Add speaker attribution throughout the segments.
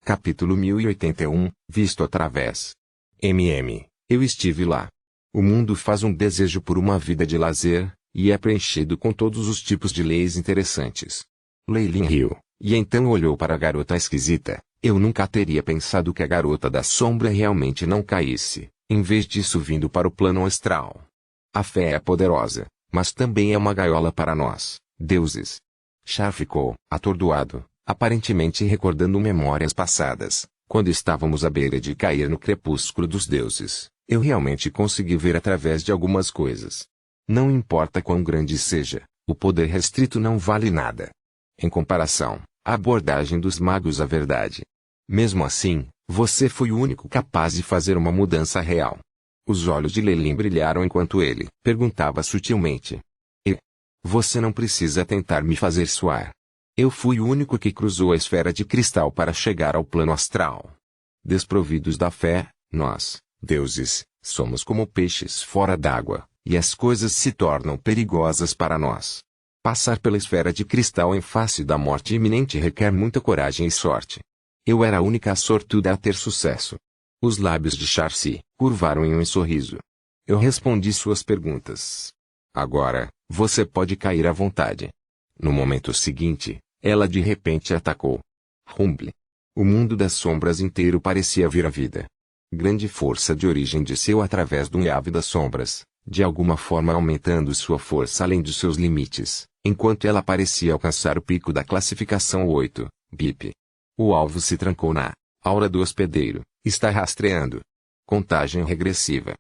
Speaker 1: Capítulo 1081, Visto através. Eu estive lá. O mundo faz um desejo por uma vida de lazer, e é preenchido com todos os tipos de leis interessantes. Lei Lin riu, e então olhou para a garota esquisita. Eu nunca teria pensado que a garota da sombra realmente não caísse, em vez disso vindo para o plano astral. A fé é poderosa, mas também é uma gaiola para nós, deuses. Char ficou atordoado, aparentemente recordando memórias passadas. Quando estávamos à beira de cair no crepúsculo dos deuses, eu realmente consegui ver através de algumas coisas. Não importa quão grande seja, o poder restrito não vale nada. Em comparação, a abordagem dos magos à verdade. Mesmo assim, você foi o único capaz de fazer uma mudança real. Os olhos de Lelin brilharam enquanto ele perguntava sutilmente. E você não precisa tentar me fazer suar. Eu fui o único que cruzou a esfera de cristal para chegar ao plano astral. Desprovidos da fé, nós, deuses, somos como peixes fora d'água, e as coisas se tornam perigosas para nós. Passar pela esfera de cristal em face da morte iminente requer muita coragem e sorte. Eu era a única sortuda a ter sucesso. Os lábios de Char se curvaram em um sorriso. Eu respondi suas perguntas. Agora, você pode cair à vontade. No momento seguinte, ela de repente atacou. Rumble. O mundo das sombras inteiro parecia vir à vida. Grande força de origem desceu através do Yave das sombras, de alguma forma aumentando sua força além dos seus limites, enquanto ela parecia alcançar o pico da classificação 8, BIP. O alvo se trancou na aura do hospedeiro, está rastreando. Contagem regressiva.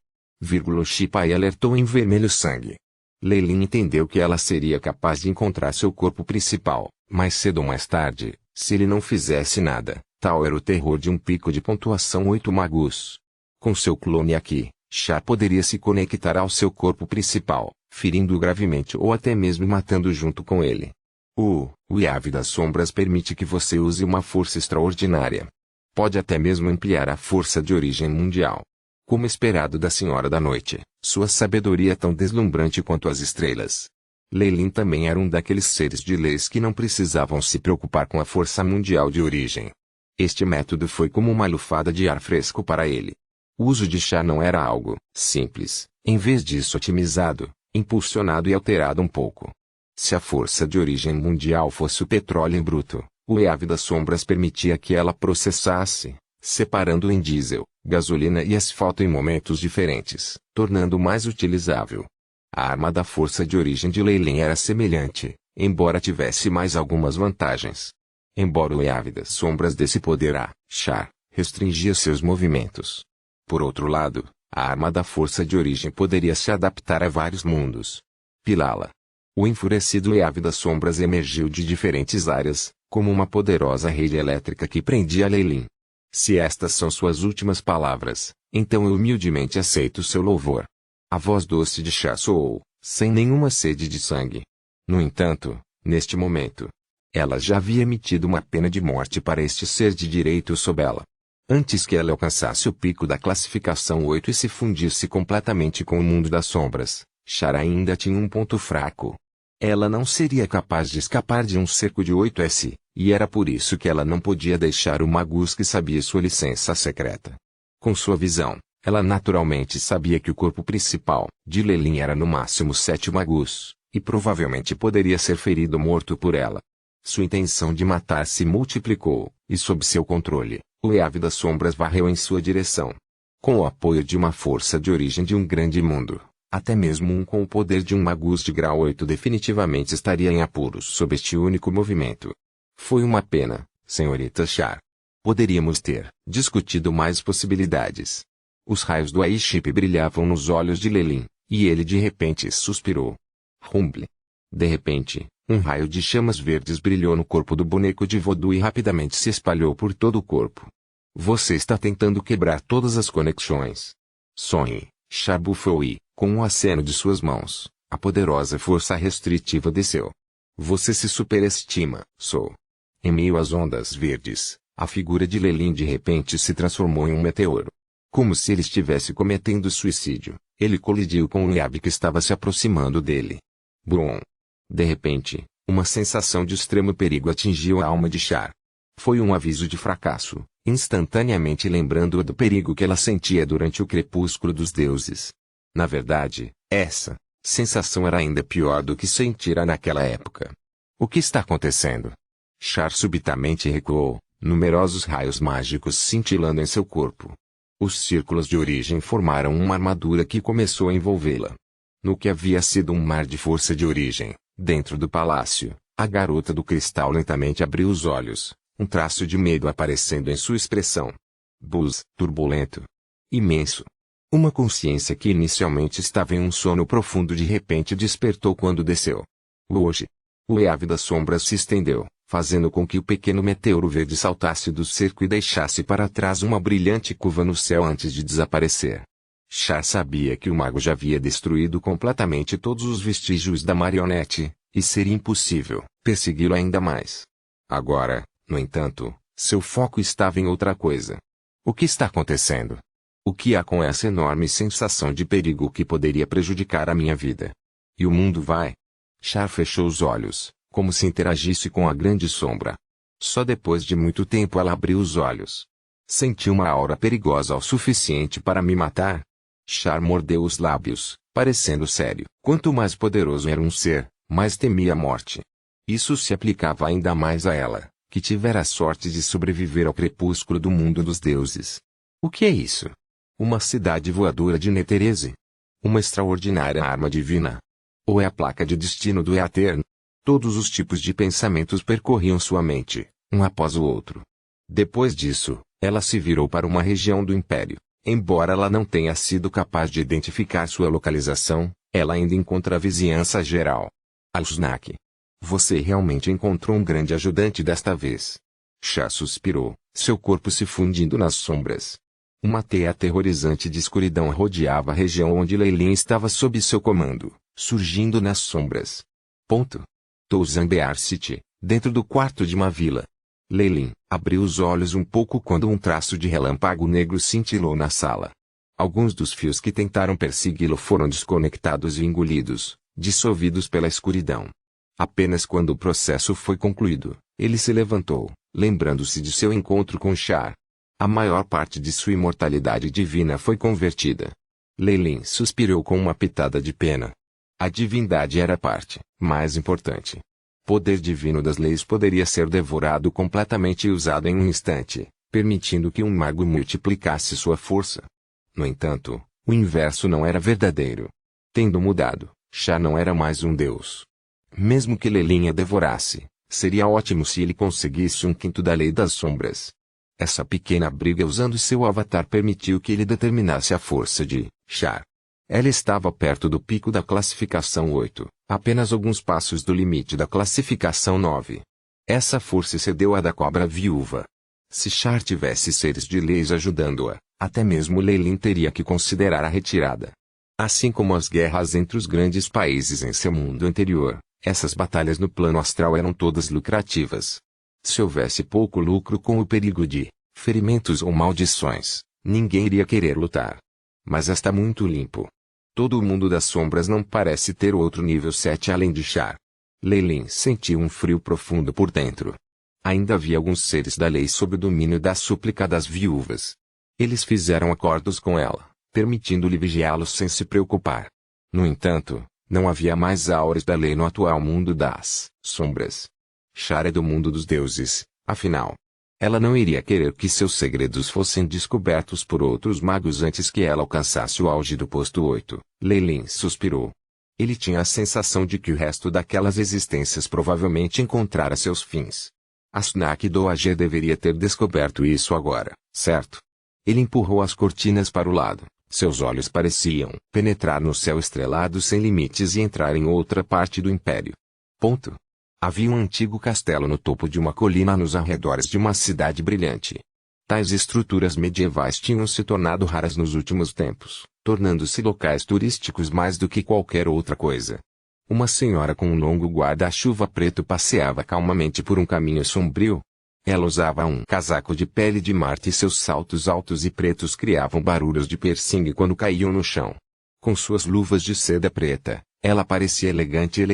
Speaker 1: Shipai alertou em vermelho sangue. Lelin entendeu que ela seria capaz de encontrar seu corpo principal, mais cedo ou mais tarde, se ele não fizesse nada. Tal era o terror de um pico de pontuação 8 magus. Com seu clone aqui, Char poderia se conectar ao seu corpo principal, ferindo-o gravemente ou até mesmo matando junto com ele. O Yave das sombras permite que você use uma força extraordinária. Pode até mesmo ampliar a força de origem mundial. Como esperado da Senhora da Noite, sua sabedoria é tão deslumbrante quanto as estrelas. Lelin também era um daqueles seres de leis que não precisavam se preocupar com a força mundial de origem. Este método foi como uma lufada de ar fresco para ele. O uso de chá não era algo simples, em vez disso otimizado, impulsionado e alterado um pouco. Se a força de origem mundial fosse o petróleo em bruto, o Yave das sombras permitia que ela processasse, separando em diesel, gasolina e asfalto em momentos diferentes, tornando mais utilizável. A arma da força de origem de Lelin era semelhante, embora tivesse mais algumas vantagens. Embora o Yave das sombras desse poder a Char, restringia seus movimentos. Por outro lado, a arma da força de origem poderia se adaptar a vários mundos. Pilala. O enfurecido Yave das sombras emergiu de diferentes áreas, como uma poderosa rede elétrica que prendia Lelin. Se estas são suas últimas palavras, então eu humildemente aceito seu louvor. A voz doce de Char soou, sem nenhuma sede de sangue. No entanto, neste momento, ela já havia emitido uma pena de morte para este ser de direito sob ela. Antes que ela alcançasse o pico da classificação 8 e se fundisse completamente com o mundo das sombras, Char ainda tinha um ponto fraco. Ela não seria capaz de escapar de um cerco de 8S, e era por isso que ela não podia deixar o Magus que sabia sua licença secreta. Com sua visão, ela naturalmente sabia que o corpo principal de Lelin era no máximo 7 Magus, e provavelmente poderia ser ferido ou morto por ela. Sua intenção de matar se multiplicou, e sob seu controle, o Yave das sombras varreu em sua direção. Com o apoio de uma força de origem de um grande mundo, até mesmo um com o poder de um Magus de grau 8 definitivamente estaria em apuros sob este único movimento. Foi uma pena, senhorita Char. Poderíamos ter discutido mais possibilidades. Os raios do Aiship brilhavam nos olhos de Lelin, e ele de repente suspirou. Rumble. De repente, um raio de chamas verdes brilhou no corpo do boneco de voodoo e rapidamente se espalhou por todo o corpo. Você está tentando quebrar todas as conexões. Sonhe, Char bufou e, com um aceno de suas mãos, a poderosa força restritiva desceu. Você se superestima, sou. Em meio às ondas verdes, a figura de Lelin de repente se transformou em um meteoro. Como se ele estivesse cometendo suicídio, ele colidiu com o Yave que estava se aproximando dele. Brum! De repente, uma sensação de extremo perigo atingiu a alma de Char. Foi um aviso de fracasso, instantaneamente lembrando-a do perigo que ela sentia durante o crepúsculo dos deuses. Na verdade, essa sensação era ainda pior do que sentira naquela época. O que está acontecendo? Char subitamente recuou, numerosos raios mágicos cintilando em seu corpo. Os círculos de origem formaram uma armadura que começou a envolvê-la. No que havia sido um mar de força de origem, dentro do palácio, a garota do cristal lentamente abriu os olhos, um traço de medo aparecendo em sua expressão. Buzz, turbulento. Imenso. Uma consciência que inicialmente estava em um sono profundo de repente despertou quando desceu. Hoje. O eave das sombras se estendeu, fazendo com que o pequeno meteoro verde saltasse do cerco e deixasse para trás uma brilhante curva no céu antes de desaparecer. Char sabia que o mago já havia destruído completamente todos os vestígios da marionete, e seria impossível persegui-lo ainda mais. Agora, no entanto, seu foco estava em outra coisa. O que está acontecendo? O que há com essa enorme sensação de perigo que poderia prejudicar a minha vida? E o mundo vai? Char fechou os olhos, como se interagisse com a grande sombra. Só depois de muito tempo ela abriu os olhos. Senti uma aura perigosa o suficiente para me matar? Char mordeu os lábios, parecendo sério. Quanto mais poderoso era um ser, mais temia a morte. Isso se aplicava ainda mais a ela, que tivera a sorte de sobreviver ao crepúsculo do mundo dos deuses. O que é isso? Uma cidade voadora de Netherese? Uma extraordinária arma divina? Ou é a placa de destino do Eterno? Todos os tipos de pensamentos percorriam sua mente, um após o outro. Depois disso, ela se virou para uma região do Império. Embora ela não tenha sido capaz de identificar sua localização, ela ainda encontra a vizinhança geral. Alsnak. Você realmente encontrou um grande ajudante desta vez. Char suspirou, seu corpo se fundindo nas sombras. Uma teia aterrorizante de escuridão rodeava a região onde Leilin estava sob seu comando, surgindo nas sombras. Touzambear City, dentro do quarto de uma vila. Leilin abriu os olhos um pouco quando um traço de relâmpago negro cintilou na sala. Alguns dos fios que tentaram persegui-lo foram desconectados e engolidos, dissolvidos pela escuridão. Apenas quando o processo foi concluído, ele se levantou, lembrando-se de seu encontro com Char. A maior parte de sua imortalidade divina foi convertida. Leilin suspirou com uma pitada de pena. A divindade era a parte mais importante. Poder divino das leis poderia ser devorado completamente e usado em um instante, permitindo que um mago multiplicasse sua força. No entanto, o inverso não era verdadeiro. Tendo mudado, Char não era mais um deus. Mesmo que Leilin a devorasse, seria ótimo se ele conseguisse um quinto da lei das sombras. Essa pequena briga usando seu avatar permitiu que ele determinasse a força de Char. Ela estava perto do pico da classificação 8, apenas alguns passos do limite da classificação 9. Essa força excedeu a da cobra viúva. Se Char tivesse seres de leis ajudando-a, até mesmo Leilin teria que considerar a retirada. Assim como as guerras entre os grandes países em seu mundo anterior, essas batalhas no plano astral eram todas lucrativas. Se houvesse pouco lucro com o perigo de ferimentos ou maldições, ninguém iria querer lutar. Mas está muito limpo. Todo o mundo das sombras não parece ter outro nível 7 além de Char. Leilin sentiu um frio profundo por dentro. Ainda havia alguns seres da lei sob o domínio da súplica das viúvas. Eles fizeram acordos com ela, permitindo-lhe vigiá-los sem se preocupar. No entanto, não havia mais auras da lei no atual mundo das sombras. Char é do mundo dos deuses, afinal. Ela não iria querer que seus segredos fossem descobertos por outros magos antes que ela alcançasse o auge do posto 8. Leilin suspirou. Ele tinha a sensação de que o resto daquelas existências provavelmente encontrara seus fins. Asnak Doage deveria ter descoberto isso agora, certo? Ele empurrou as cortinas para o lado. Seus olhos pareciam penetrar no céu estrelado sem limites e entrar em outra parte do império. Havia um antigo castelo no topo de uma colina nos arredores de uma cidade brilhante. Tais estruturas medievais tinham se tornado raras nos últimos tempos, tornando-se locais turísticos mais do que qualquer outra coisa. Uma senhora com um longo guarda-chuva preto passeava calmamente por um caminho sombrio. Ela usava um casaco de pele de Marte e seus saltos altos e pretos criavam barulhos de persingue quando caíam no chão. Com suas luvas de seda preta, ela parecia elegante.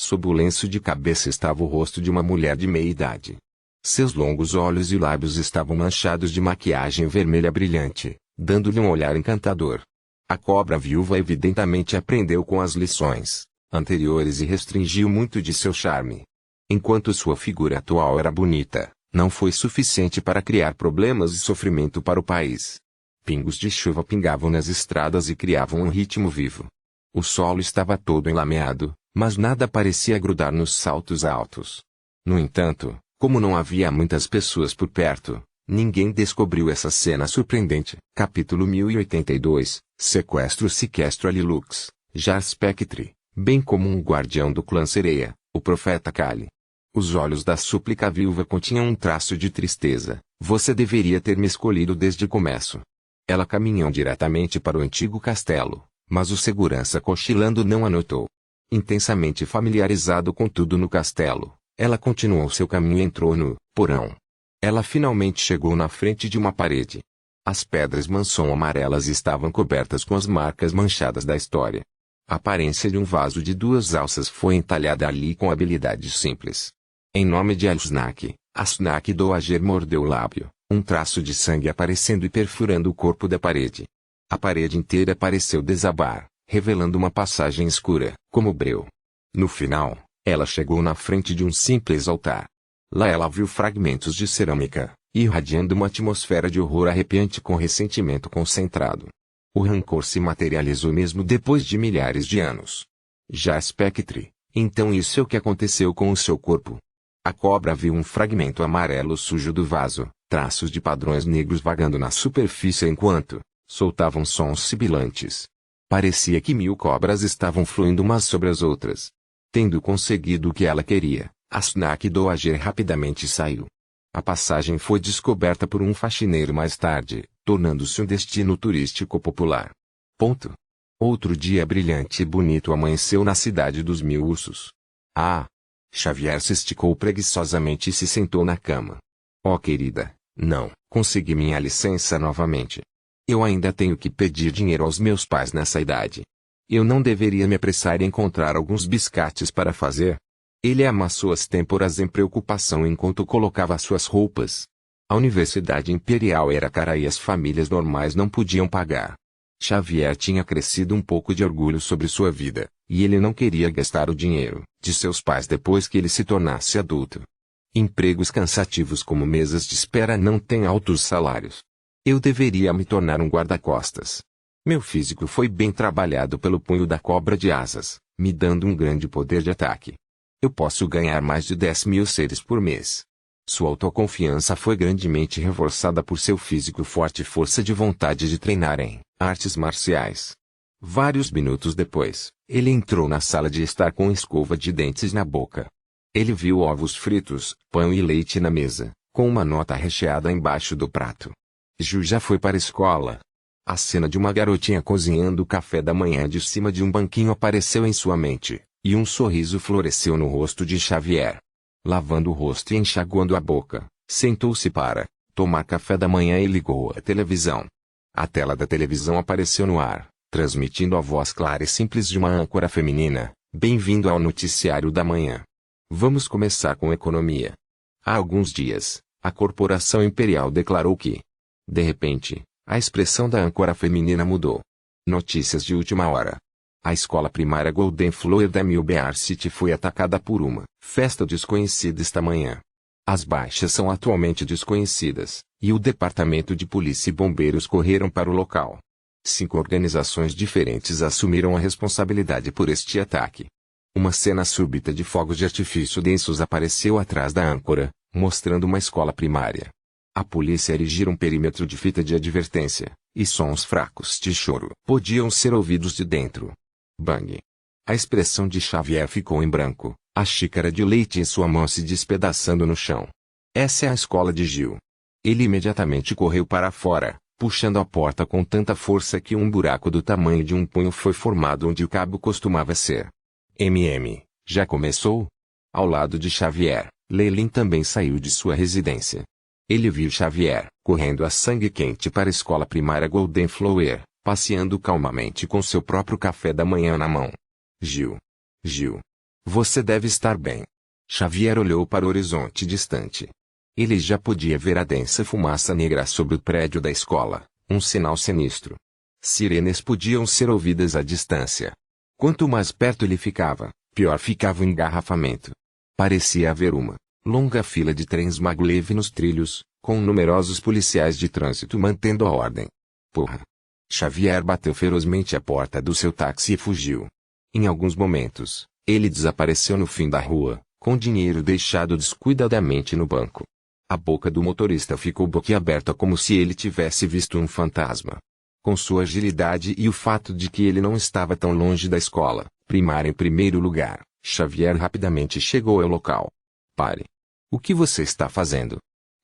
Speaker 1: Sob o lenço de cabeça estava o rosto de uma mulher de meia idade. Seus longos olhos e lábios estavam manchados de maquiagem vermelha brilhante, dando-lhe um olhar encantador. A cobra viúva evidentemente aprendeu com as lições anteriores e restringiu muito de seu charme. Enquanto sua figura atual era bonita, não foi suficiente para criar problemas e sofrimento para o país. Pingos de chuva pingavam nas estradas e criavam um ritmo vivo. O solo estava todo enlameado, mas nada parecia grudar nos saltos altos. No entanto, como não havia muitas pessoas por perto, ninguém descobriu essa cena surpreendente. Capítulo 1082, Sequestro Lilux, Jar Spectre, bem como um guardião do clã Sereia, o profeta Kali. Os olhos da súplica viúva continham um traço de tristeza. Você deveria ter me escolhido desde o começo. Ela caminhou diretamente para o antigo castelo, mas o segurança cochilando não a notou. Intensamente familiarizado com tudo no castelo, ela continuou seu caminho e entrou no porão. Ela finalmente chegou na frente de uma parede. As pedras maçom amarelas estavam cobertas com as marcas manchadas da história. A aparência de um vaso de 2 alças foi entalhada ali com habilidade simples. Em nome de Asnak Doager mordeu o lábio, um traço de sangue aparecendo e perfurando o corpo da parede. A parede inteira pareceu desabar, revelando uma passagem escura, como breu. No final, ela chegou na frente de um simples altar. Lá ela viu fragmentos de cerâmica, irradiando uma atmosfera de horror arrepiante com ressentimento concentrado. O rancor se materializou mesmo depois de milhares de anos. Já Spectre, então isso é o que aconteceu com o seu corpo. A cobra viu um fragmento amarelo sujo do vaso, traços de padrões negros vagando na superfície enquanto soltavam sons sibilantes. Parecia que 1000 cobras estavam fluindo umas sobre as outras. Tendo conseguido o que ela queria, Asnak Doager rapidamente saiu. A passagem foi descoberta por um faxineiro mais tarde, tornando-se um destino turístico popular. Outro dia brilhante e bonito amanheceu na cidade dos 1000 ursos. Xavier se esticou preguiçosamente e se sentou na cama. Oh querida, não, consegui minha licença novamente. Eu ainda tenho que pedir dinheiro aos meus pais nessa idade. Eu não deveria me apressar em encontrar alguns biscates para fazer? Ele amassou as têmporas em preocupação enquanto colocava suas roupas. A Universidade Imperial era cara e as famílias normais não podiam pagar. Xavier tinha crescido um pouco de orgulho sobre sua vida, e ele não queria gastar o dinheiro de seus pais depois que ele se tornasse adulto. Empregos cansativos como mesas de espera não têm altos salários. Eu deveria me tornar um guarda-costas. Meu físico foi bem trabalhado pelo punho da cobra de asas, me dando um grande poder de ataque. Eu posso ganhar mais de 10.000 seres por mês. Sua autoconfiança foi grandemente reforçada por seu físico forte e força de vontade de treinar em artes marciais. Vários minutos depois, ele entrou na sala de estar com escova de dentes na boca. Ele viu ovos fritos, pão e leite na mesa, com uma nota recheada embaixo do prato. Ju já foi para a escola. A cena de uma garotinha cozinhando o café da manhã de cima de um banquinho apareceu em sua mente, e um sorriso floresceu no rosto de Xavier. Lavando o rosto e enxaguando a boca, sentou-se para tomar café da manhã e ligou a televisão. A tela da televisão apareceu no ar, transmitindo a voz clara e simples de uma âncora feminina. Bem-vindo ao noticiário da manhã. Vamos começar com economia. Há alguns dias, a Corporação Imperial declarou que... De repente, a expressão da âncora feminina mudou. Notícias de última hora. A escola primária Golden Flower da Milbear City foi atacada por uma festa desconhecida esta manhã. As baixas são atualmente desconhecidas, e o Departamento de Polícia e Bombeiros correram para o local. 5 organizações diferentes assumiram a responsabilidade por este ataque. Uma cena súbita de fogos de artifício densos apareceu atrás da âncora, mostrando uma escola primária. A polícia erigiu um perímetro de fita de advertência, e sons fracos de choro podiam ser ouvidos de dentro. Bang! A expressão de Xavier ficou em branco, a xícara de leite em sua mão se despedaçando no chão. Essa é a escola de Gil. Ele imediatamente correu para fora, puxando a porta com tanta força que um buraco do tamanho de um punho foi formado onde o cabo costumava ser. Já começou? Ao lado de Xavier, Leilin também saiu de sua residência. Ele viu Xavier, correndo a sangue quente para a escola primária Golden Flower, passeando calmamente com seu próprio café da manhã na mão. Gil. Você deve estar bem. Xavier olhou para o horizonte distante. Ele já podia ver a densa fumaça negra sobre o prédio da escola, um sinal sinistro. Sirenes podiam ser ouvidas à distância. Quanto mais perto ele ficava, pior ficava o engarrafamento. Parecia haver uma longa fila de trens maglev nos trilhos, com numerosos policiais de trânsito mantendo a ordem. Porra! Xavier bateu ferozmente à porta do seu táxi e fugiu. Em alguns momentos, ele desapareceu no fim da rua, com dinheiro deixado descuidadamente no banco. A boca do motorista ficou boquiaberta como se ele tivesse visto um fantasma. Com sua agilidade e o fato de que ele não estava tão longe da escola primária em primeiro lugar, Xavier rapidamente chegou ao local. Pare! O que você está fazendo?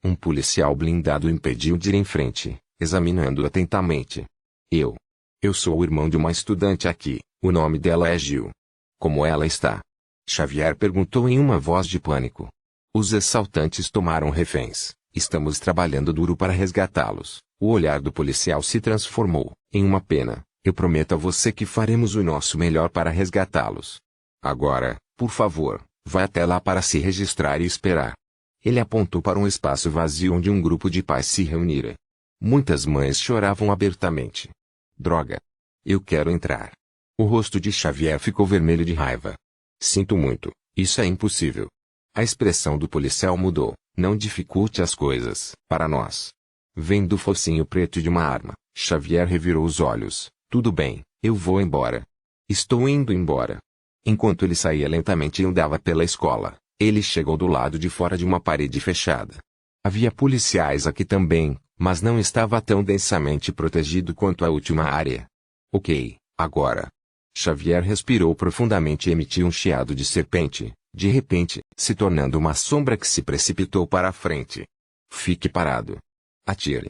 Speaker 1: Um policial blindado o impediu de ir em frente, examinando-o atentamente. Eu sou o irmão de uma estudante aqui, o nome dela é Gil. Como ela está? Xavier perguntou em uma voz de pânico. Os assaltantes tomaram reféns, estamos trabalhando duro para resgatá-los. O olhar do policial se transformou em uma pena. Eu prometo a você que faremos o nosso melhor para resgatá-los. Agora, por favor, vá até lá para se registrar e esperar. Ele apontou para um espaço vazio onde um grupo de pais se reunira. Muitas mães choravam abertamente. Droga! Eu quero entrar. O rosto de Xavier ficou vermelho de raiva. Sinto muito, isso é impossível. A expressão do policial mudou. Não dificulte as coisas, para nós. Vendo o focinho preto de uma arma, Xavier revirou os olhos. Tudo bem, eu vou embora. Estou indo embora. Enquanto ele saía lentamente e andava pela escola, ele chegou do lado de fora de uma parede fechada. Havia policiais aqui também, mas não estava tão densamente protegido quanto a última área. Ok, agora. Xavier respirou profundamente e emitiu um chiado de serpente, de repente, se tornando uma sombra que se precipitou para a frente. Fique parado. Atire.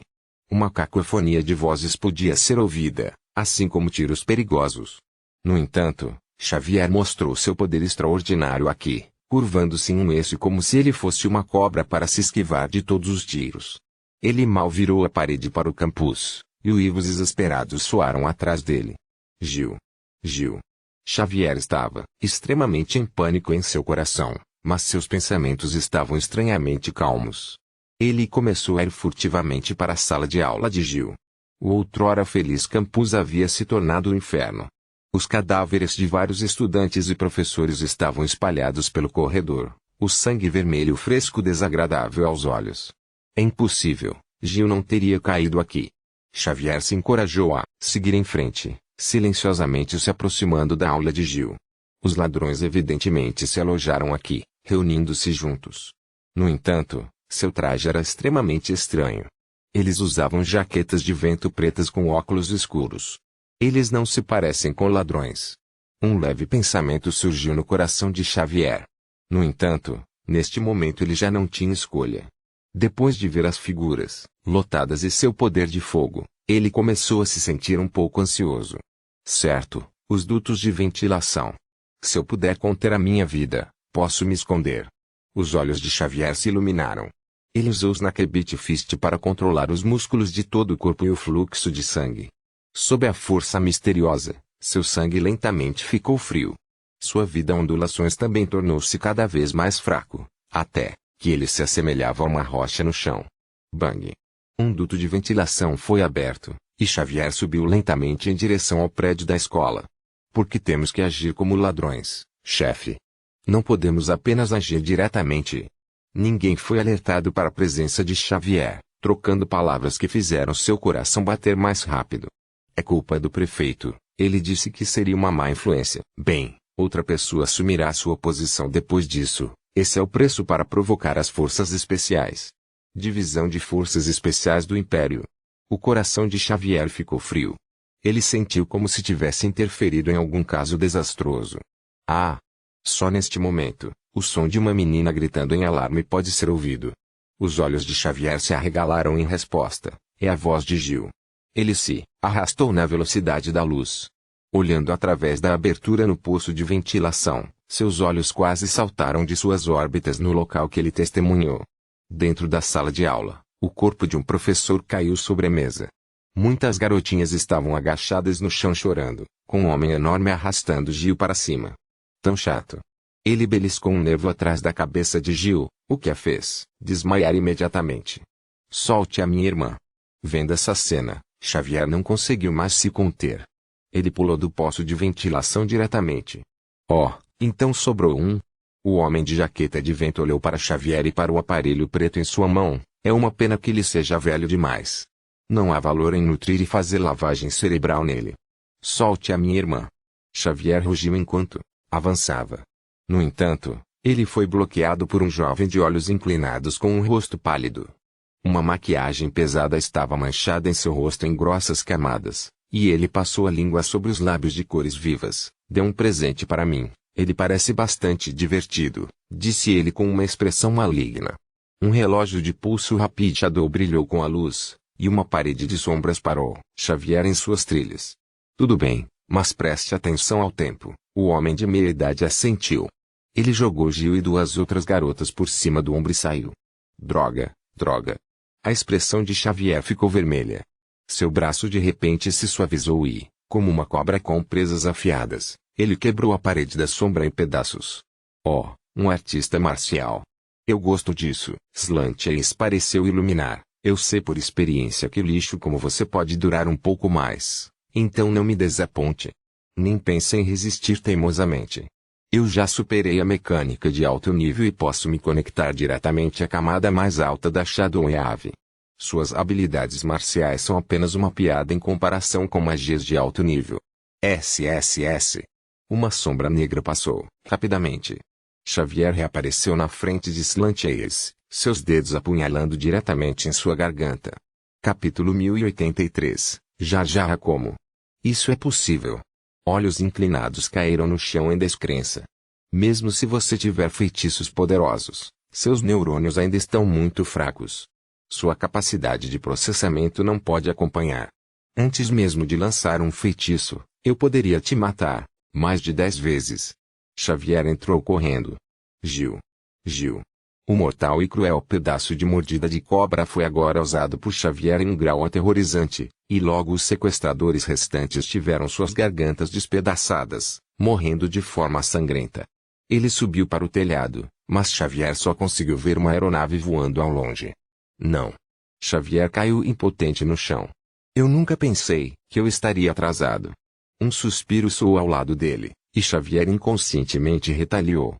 Speaker 1: Uma cacofonia de vozes podia ser ouvida, assim como tiros perigosos. No entanto, Xavier mostrou seu poder extraordinário aqui, curvando-se em um eixo como se ele fosse uma cobra para se esquivar de todos os tiros. Ele mal virou a parede para o campus, e uivos exasperados soaram atrás dele. Gil. Gil. Xavier estava extremamente em pânico em seu coração, mas seus pensamentos estavam estranhamente calmos. Ele começou a ir furtivamente para a sala de aula de Gil. O outrora feliz campus havia se tornado um inferno. Os cadáveres de vários estudantes e professores estavam espalhados pelo corredor, o sangue vermelho fresco desagradável aos olhos. É impossível, Gil não teria caído aqui. Xavier se encorajou a seguir em frente, silenciosamente se aproximando da aula de Gil. Os ladrões evidentemente se alojaram aqui, reunindo-se juntos. No entanto, seu traje era extremamente estranho. Eles usavam jaquetas de vento pretas com óculos escuros. Eles não se parecem com ladrões. Um leve pensamento surgiu no coração de Xavier. No entanto, neste momento ele já não tinha escolha. Depois de ver as figuras lotadas e seu poder de fogo, ele começou a se sentir um pouco ansioso. Certo, os dutos de ventilação. Se eu puder conter a minha vida, posso me esconder. Os olhos de Xavier se iluminaram. Ele usou o Snakebite Fist para controlar os músculos de todo o corpo e o fluxo de sangue. Sob a força misteriosa, seu sangue lentamente ficou frio. Sua vida ondulações também tornou-se cada vez mais fraco, até que ele se assemelhava a uma rocha no chão. Bang! Um duto de ventilação foi aberto, e Xavier subiu lentamente em direção ao prédio da escola. Por que temos que agir como ladrões, chefe? Não podemos apenas agir diretamente. Ninguém foi alertado para a presença de Xavier, trocando palavras que fizeram seu coração bater mais rápido. É culpa do prefeito, ele disse que seria uma má influência. Bem, outra pessoa assumirá sua posição depois disso. Esse é o preço para provocar as forças especiais. Divisão de Forças Especiais do Império. O coração de Xavier ficou frio. Ele sentiu como se tivesse interferido em algum caso desastroso. Ah! Só neste momento, o som de uma menina gritando em alarme pode ser ouvido. Os olhos de Xavier se arregalaram em resposta. É a voz de Gil. Ele se arrastou na velocidade da luz. Olhando através da abertura no poço de ventilação, seus olhos quase saltaram de suas órbitas no local que ele testemunhou. Dentro da sala de aula, o corpo de um professor caiu sobre a mesa. Muitas garotinhas estavam agachadas no chão chorando, com um homem enorme arrastando Gil para cima. Tão chato. Ele beliscou um nervo atrás da cabeça de Gil, O que a fez desmaiar imediatamente. Solte a minha irmã. Vendo essa cena, Xavier não conseguiu mais se conter. Ele pulou do poço de ventilação diretamente. Oh, então sobrou um. O homem de jaqueta de vento olhou para Xavier e para o aparelho preto em sua mão. É uma pena que ele seja velho demais. Não há valor em nutrir e fazer lavagem cerebral nele. Solte a minha irmã. Xavier rugiu enquanto avançava. No entanto, ele foi bloqueado por um jovem de olhos inclinados com um rosto pálido. Uma maquiagem pesada estava manchada em seu rosto em grossas camadas, e ele passou a língua sobre os lábios de cores vivas. Dê um presente para mim, ele parece bastante divertido, disse ele com uma expressão maligna. Um relógio de pulso rapidado brilhou com a luz, e uma parede de sombras parou Xavier em suas trilhas. Tudo bem, mas preste atenção ao tempo, o homem de meia idade assentiu. Ele jogou Gil e duas outras garotas por cima do ombro e saiu. Droga, droga. A expressão de Xavier ficou vermelha. Seu braço de repente se suavizou e, como uma cobra com presas afiadas, ele quebrou a parede da sombra em pedaços. Oh, um artista marcial. Eu gosto disso. Slantjes pareceu iluminar. Eu sei por experiência que lixo como você pode durar um pouco mais. Então não me desaponte. Nem pense em resistir teimosamente. Eu já superei a mecânica de alto nível e posso me conectar diretamente à camada mais alta da Shadow Wave. Suas habilidades marciais são apenas uma piada em comparação com magias de alto nível. SSS. Uma sombra negra passou, rapidamente. Xavier reapareceu na frente de Slantjes, seus dedos apunhalando diretamente em sua garganta. Capítulo 1083. Já como? Isso é possível. Olhos inclinados caíram no chão em descrença. Mesmo se você tiver feitiços poderosos, seus neurônios ainda estão muito fracos. Sua capacidade de processamento não pode acompanhar. Antes mesmo de lançar um feitiço, eu poderia te matar, mais de 10 vezes. Xavier entrou correndo. Gil. O mortal e cruel pedaço de mordida de cobra foi agora usado por Xavier em um grau aterrorizante, e logo os sequestradores restantes tiveram suas gargantas despedaçadas, morrendo de forma sangrenta. Ele subiu para o telhado, mas Xavier só conseguiu ver uma aeronave voando ao longe. Não. Xavier caiu impotente no chão. Eu nunca pensei que eu estaria atrasado. Um suspiro soou ao lado dele, e Xavier inconscientemente retaliou.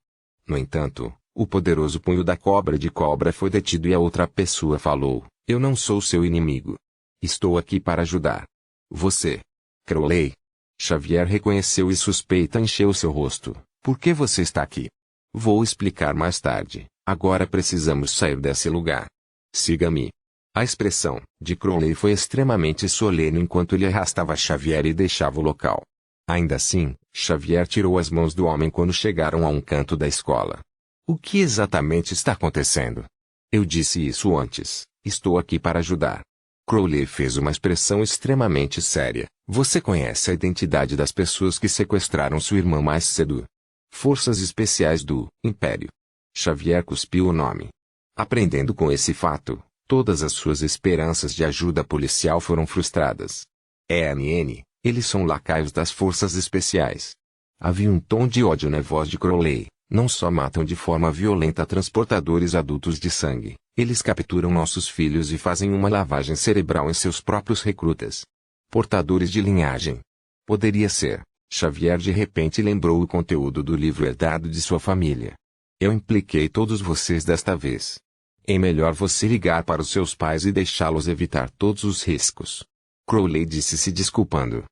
Speaker 1: No entanto, o poderoso punho da cobra de cobra foi detido e a outra pessoa falou, eu não sou seu inimigo. Estou aqui para ajudar. Você. Crowley. Xavier reconheceu e suspeita encheu seu rosto. Por que você está aqui? Vou explicar mais tarde. Agora precisamos sair desse lugar. Siga-me. A expressão de Crowley foi extremamente solene enquanto ele arrastava Xavier e deixava o local. Ainda assim, Xavier tirou as mãos do homem quando chegaram a um canto da escola. O que exatamente está acontecendo? Eu disse isso antes. Estou aqui para ajudar. Crowley fez uma expressão extremamente séria. Você conhece a identidade das pessoas que sequestraram sua irmã mais cedo? Forças Especiais do Império. Xavier cuspiu o nome. Aprendendo com esse fato, todas as suas esperanças de ajuda policial foram frustradas. ENN, eles são lacaios das Forças Especiais. Havia um tom de ódio na voz de Crowley. Não só matam de forma violenta transportadores adultos de sangue, eles capturam nossos filhos e fazem uma lavagem cerebral em seus próprios recrutas. Portadores de linhagem. Poderia ser. Xavier de repente lembrou o conteúdo do livro herdado de sua família. Eu impliquei todos vocês desta vez. É melhor você ligar para os seus pais e deixá-los evitar todos os riscos. Crowley disse se desculpando.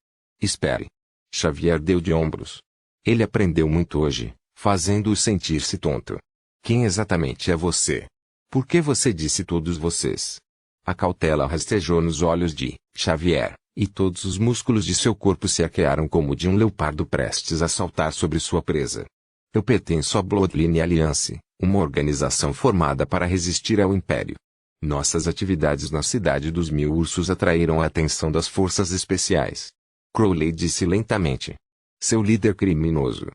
Speaker 1: Espere. Xavier deu de ombros. Ele aprendeu muito hoje, fazendo-o sentir-se tonto. Quem exatamente é você? Por que você disse todos vocês? A cautela rastejou nos olhos de Xavier, e todos os músculos de seu corpo se arquearam como de um leopardo prestes a saltar sobre sua presa. Eu pertenço à Bloodline Alliance, uma organização formada para resistir ao Império. Nossas atividades na Cidade dos Mil Ursos atraíram a atenção das Forças Especiais. Crowley disse lentamente. Seu líder criminoso.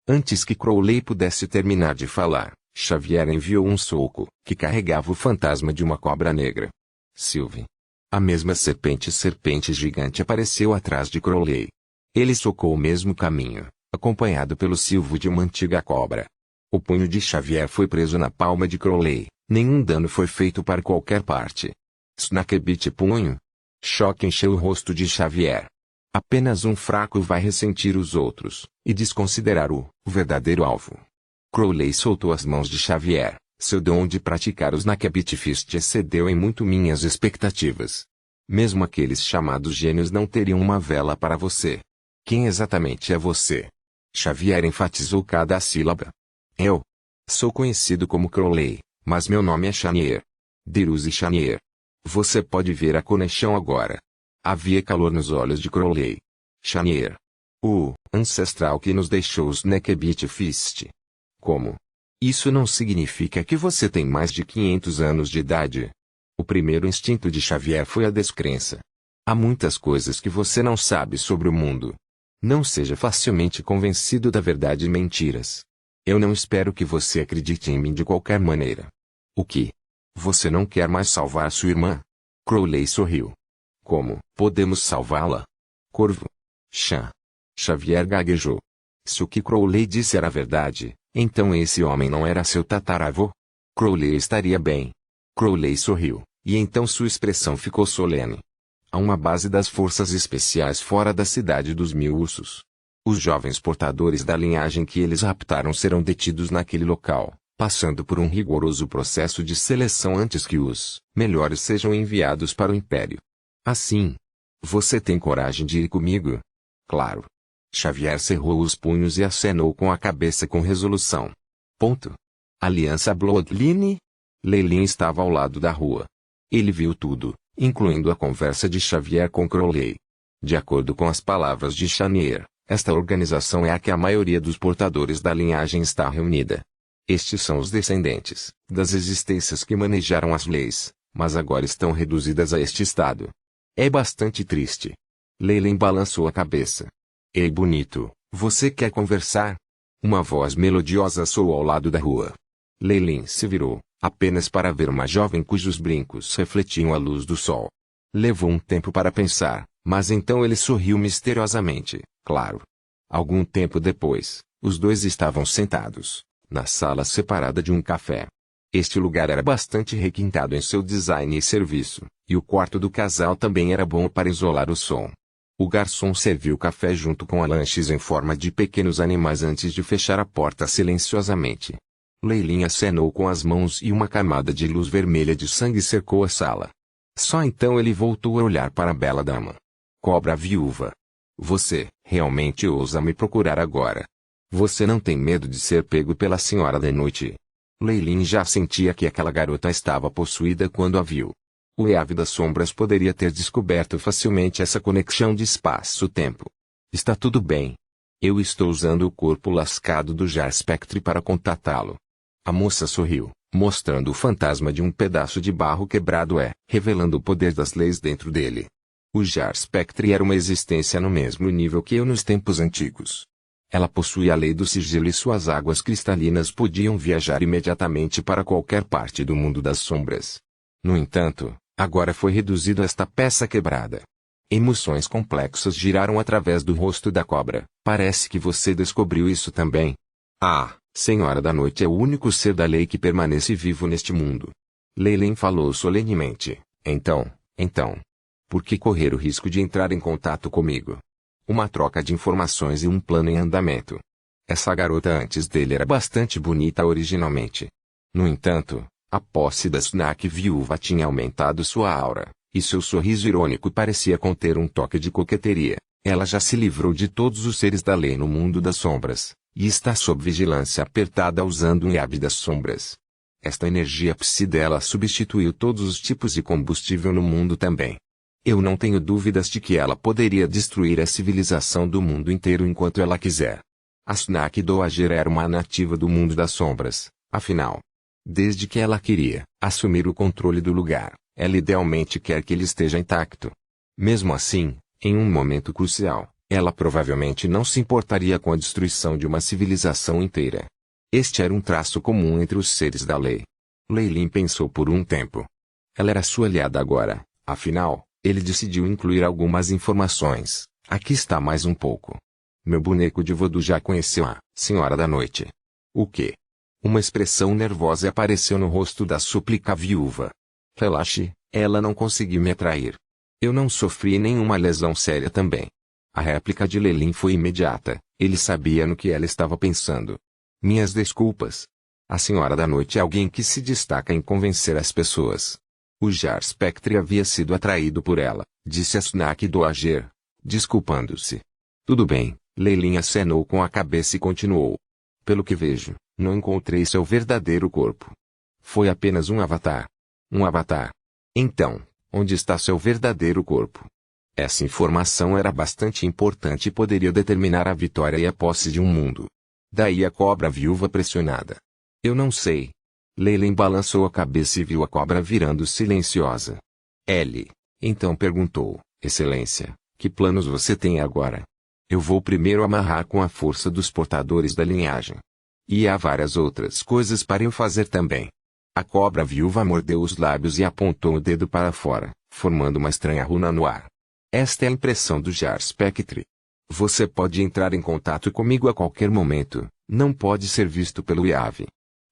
Speaker 1: Antes que Crowley pudesse terminar de falar, Xavier enviou um soco, que carregava o fantasma de uma cobra negra. Sylvie. A mesma serpente gigante apareceu atrás de Crowley. Ele socou o mesmo caminho, acompanhado pelo silvo de uma antiga cobra. O punho de Xavier foi preso na palma de Crowley. Nenhum dano foi feito para qualquer parte. Snakebeat punho. Choque encheu o rosto de Xavier. Apenas um fraco vai ressentir os outros, e desconsiderar o verdadeiro alvo. Crowley soltou as mãos de Xavier. Seu dom de praticar o Snakebeat Fist excedeu em muito minhas expectativas. Mesmo aqueles chamados gênios não teriam uma vela para você. Quem exatamente é você? Xavier enfatizou cada sílaba. Eu sou conhecido como Crowley, mas meu nome é Chanier. Deruzi Chanier. Você pode ver a conexão agora. Havia calor nos olhos de Crowley. Chanier. O ancestral que nos deixou o Snakebeat Fist. Como? Isso não significa que você tem mais de 500 anos de idade. O primeiro instinto de Xavier foi a descrença. Há muitas coisas que você não sabe sobre o mundo. Não seja facilmente convencido da verdade e mentiras. Eu não espero que você acredite em mim de qualquer maneira. O que? Você não quer mais salvar sua irmã? Crowley sorriu. Como podemos salvá-la? Corvo. Chã. Xavier gaguejou. Se o que Crowley disse era verdade, então esse homem não era seu tataravô? Crowley estaria bem. Crowley sorriu, e então sua expressão ficou solene. Há uma base das forças especiais fora da cidade dos Mil Ursos. Os jovens portadores da linhagem que eles raptaram serão detidos naquele local, passando por um rigoroso processo de seleção antes que os melhores sejam enviados para o Império. Assim, você tem coragem de ir comigo? Claro. Xavier cerrou os punhos e acenou com a cabeça com resolução. Ponto. Aliança Bloodline? Leilin estava ao lado da rua. Ele viu tudo, incluindo a conversa de Xavier com Crowley. De acordo com as palavras de Chanier, esta organização é a que a maioria dos portadores da linhagem está reunida. Estes são os descendentes das existências que manejaram as leis, mas agora estão reduzidas a este estado. É bastante triste. Leilin balançou a cabeça. Ei, bonito, você quer conversar? Uma voz melodiosa soou ao lado da rua. Leilin se virou, apenas para ver uma jovem cujos brincos refletiam a luz do sol. Levou um tempo para pensar, mas então ele sorriu misteriosamente, claro. Algum tempo depois, os dois estavam sentados, na sala separada de um café. Este lugar era bastante requintado em seu design e serviço, e o quarto do casal também era bom para isolar o som. O garçom serviu café junto com lanches em forma de pequenos animais antes de fechar a porta silenciosamente. Leilin acenou com as mãos e uma camada de luz vermelha de sangue cercou a sala. Só então ele voltou a olhar para a bela dama. Cobra viúva. Você realmente ousa me procurar agora? Você não tem medo de ser pego pela Senhora da Noite? Leilin já sentia que aquela garota estava possuída quando a viu. O Ave das Sombras poderia ter descoberto facilmente essa conexão de espaço-tempo. Está tudo bem. Eu estou usando o corpo lascado do Jar Spectre para contatá-lo. A moça sorriu, mostrando o fantasma de um pedaço de barro quebrado revelando o poder das leis dentro dele. O Jar Spectre era uma existência no mesmo nível que eu nos tempos antigos. Ela possuía a lei do sigilo e suas águas cristalinas podiam viajar imediatamente para qualquer parte do mundo das sombras. No entanto, agora foi reduzido a esta peça quebrada. Emoções complexas giraram através do rosto da cobra. Parece que você descobriu isso também. Ah, Senhora da Noite é o único ser da lei que permanece vivo neste mundo. Leilin falou solenemente. Então, por que correr o risco de entrar em contato comigo? Uma troca de informações e um plano em andamento. Essa garota antes dele era bastante bonita originalmente. No entanto, a posse da Snack viúva tinha aumentado sua aura, e seu sorriso irônico parecia conter um toque de coqueteria. Ela já se livrou de todos os seres da lei no mundo das sombras, e está sob vigilância apertada usando um Ave das Sombras. Esta energia psi dela substituiu todos os tipos de combustível no mundo também. Eu não tenho dúvidas de que ela poderia destruir a civilização do mundo inteiro enquanto ela quiser. A Snack Dowager era uma nativa do mundo das sombras, afinal. Desde que ela queria assumir o controle do lugar, ela idealmente quer que ele esteja intacto. Mesmo assim, em um momento crucial, ela provavelmente não se importaria com a destruição de uma civilização inteira. Este era um traço comum entre os seres da lei. Leilin pensou por um tempo. Ela era sua aliada agora, afinal, ele decidiu incluir algumas informações. Aqui está mais um pouco. Meu boneco de voodoo já conheceu a Senhora da Noite. O quê? Uma expressão nervosa apareceu no rosto da súplica viúva. Relaxe, ela não conseguiu me atrair. Eu não sofri nenhuma lesão séria também. A réplica de Lelin foi imediata, ele sabia no que ela estava pensando. Minhas desculpas. A Senhora da Noite é alguém que se destaca em convencer as pessoas. O Jar Spectre havia sido atraído por ela, disse a Snack Doager, desculpando-se. Tudo bem, Lelin acenou com a cabeça e continuou. Pelo que vejo, não encontrei seu verdadeiro corpo. Foi apenas um avatar. Um avatar. Então, onde está seu verdadeiro corpo? Essa informação era bastante importante e poderia determinar a vitória e a posse de um mundo. Daí a cobra viúva pressionada. Eu não sei. Lelin balançou a cabeça e viu a cobra virando silenciosa. Ele, então perguntou, Excelência, que planos você tem agora? Eu vou primeiro amarrar com a força dos portadores da linhagem. E há várias outras coisas para eu fazer também. A cobra viúva mordeu os lábios e apontou o dedo para fora, formando uma estranha runa no ar. Esta é a impressão do Jar Spectre. Você pode entrar em contato comigo a qualquer momento, não pode ser visto pelo Yave.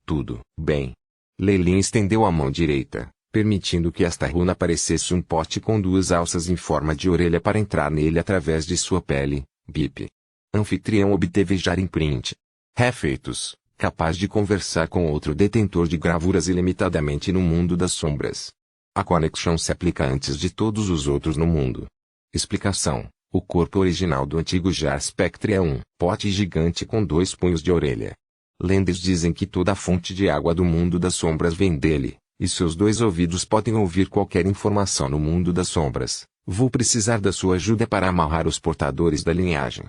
Speaker 1: Tudo bem. Lelin estendeu a mão direita, permitindo que esta runa parecesse um pote com duas alças em forma de orelha para entrar nele através de sua pele. Bip. Anfitrião obteve Jar Imprint. Refeitos, capaz de conversar com outro detentor de gravuras ilimitadamente no mundo das sombras. A conexão se aplica antes de todos os outros no mundo. Explicação. O corpo original do antigo Jar Spectre é um pote gigante com 2 punhos de orelha. Lendas dizem que toda a fonte de água do mundo das sombras vem dele, e seus 2 ouvidos podem ouvir qualquer informação no mundo das sombras. Vou precisar da sua ajuda para amarrar os portadores da linhagem.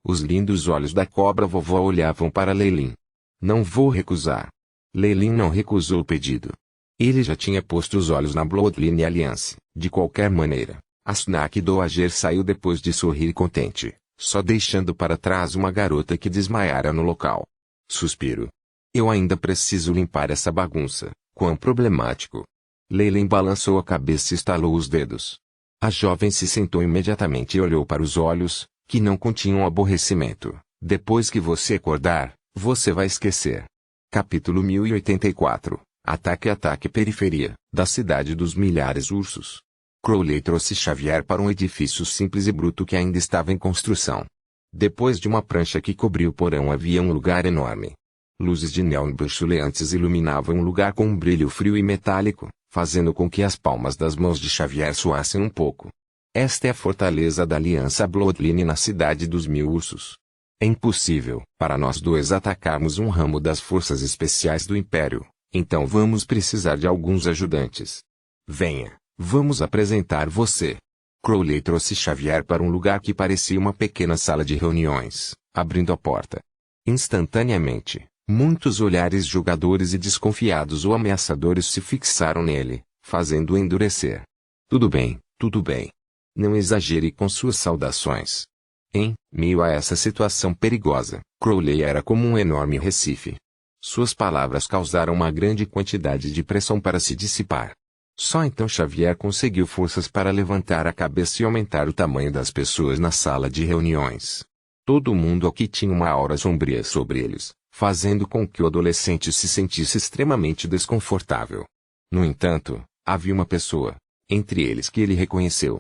Speaker 1: Os lindos olhos da cobra vovó olhavam para Lelin. Não vou recusar. Lelin não recusou o pedido. Ele já tinha posto os olhos na Bloodline Alliance. De qualquer maneira, a Snack Doager saiu depois de sorrir contente, só deixando para trás uma garota que desmaiara no local. Suspiro. Eu ainda preciso limpar essa bagunça. Quão problemático. Lelin balançou a cabeça e estalou os dedos. A jovem se sentou imediatamente e olhou para os olhos, que não continham aborrecimento. Depois que você acordar, você vai esquecer. Capítulo 1084. Ataque periferia, da cidade dos milhares ursos. Crowley trouxe Xavier para um edifício simples e bruto que ainda estava em construção. Depois de uma prancha que cobria o porão havia um lugar enorme. Luzes de neon bruxuleantes iluminavam o lugar com um brilho frio e metálico, fazendo com que as palmas das mãos de Xavier suassem um pouco. Esta é a fortaleza da Aliança Bloodline na cidade dos Mil Ursos. É impossível para nós dois atacarmos um ramo das forças especiais do Império, então vamos precisar de alguns ajudantes. Venha, vamos apresentar você. Crowley trouxe Xavier para um lugar que parecia uma pequena sala de reuniões, abrindo a porta. Instantaneamente, muitos olhares julgadores e desconfiados ou ameaçadores se fixaram nele, fazendo-o endurecer. Tudo bem, tudo bem. Não exagere com suas saudações. Em meio a essa situação perigosa, Crowley era como um enorme recife. Suas palavras causaram uma grande quantidade de pressão para se dissipar. Só então Xavier conseguiu forças para levantar a cabeça e aumentar o tamanho das pessoas na sala de reuniões. Todo mundo aqui tinha uma aura sombria sobre eles, fazendo com que o adolescente se sentisse extremamente desconfortável. No entanto, havia uma pessoa, entre eles que ele reconheceu.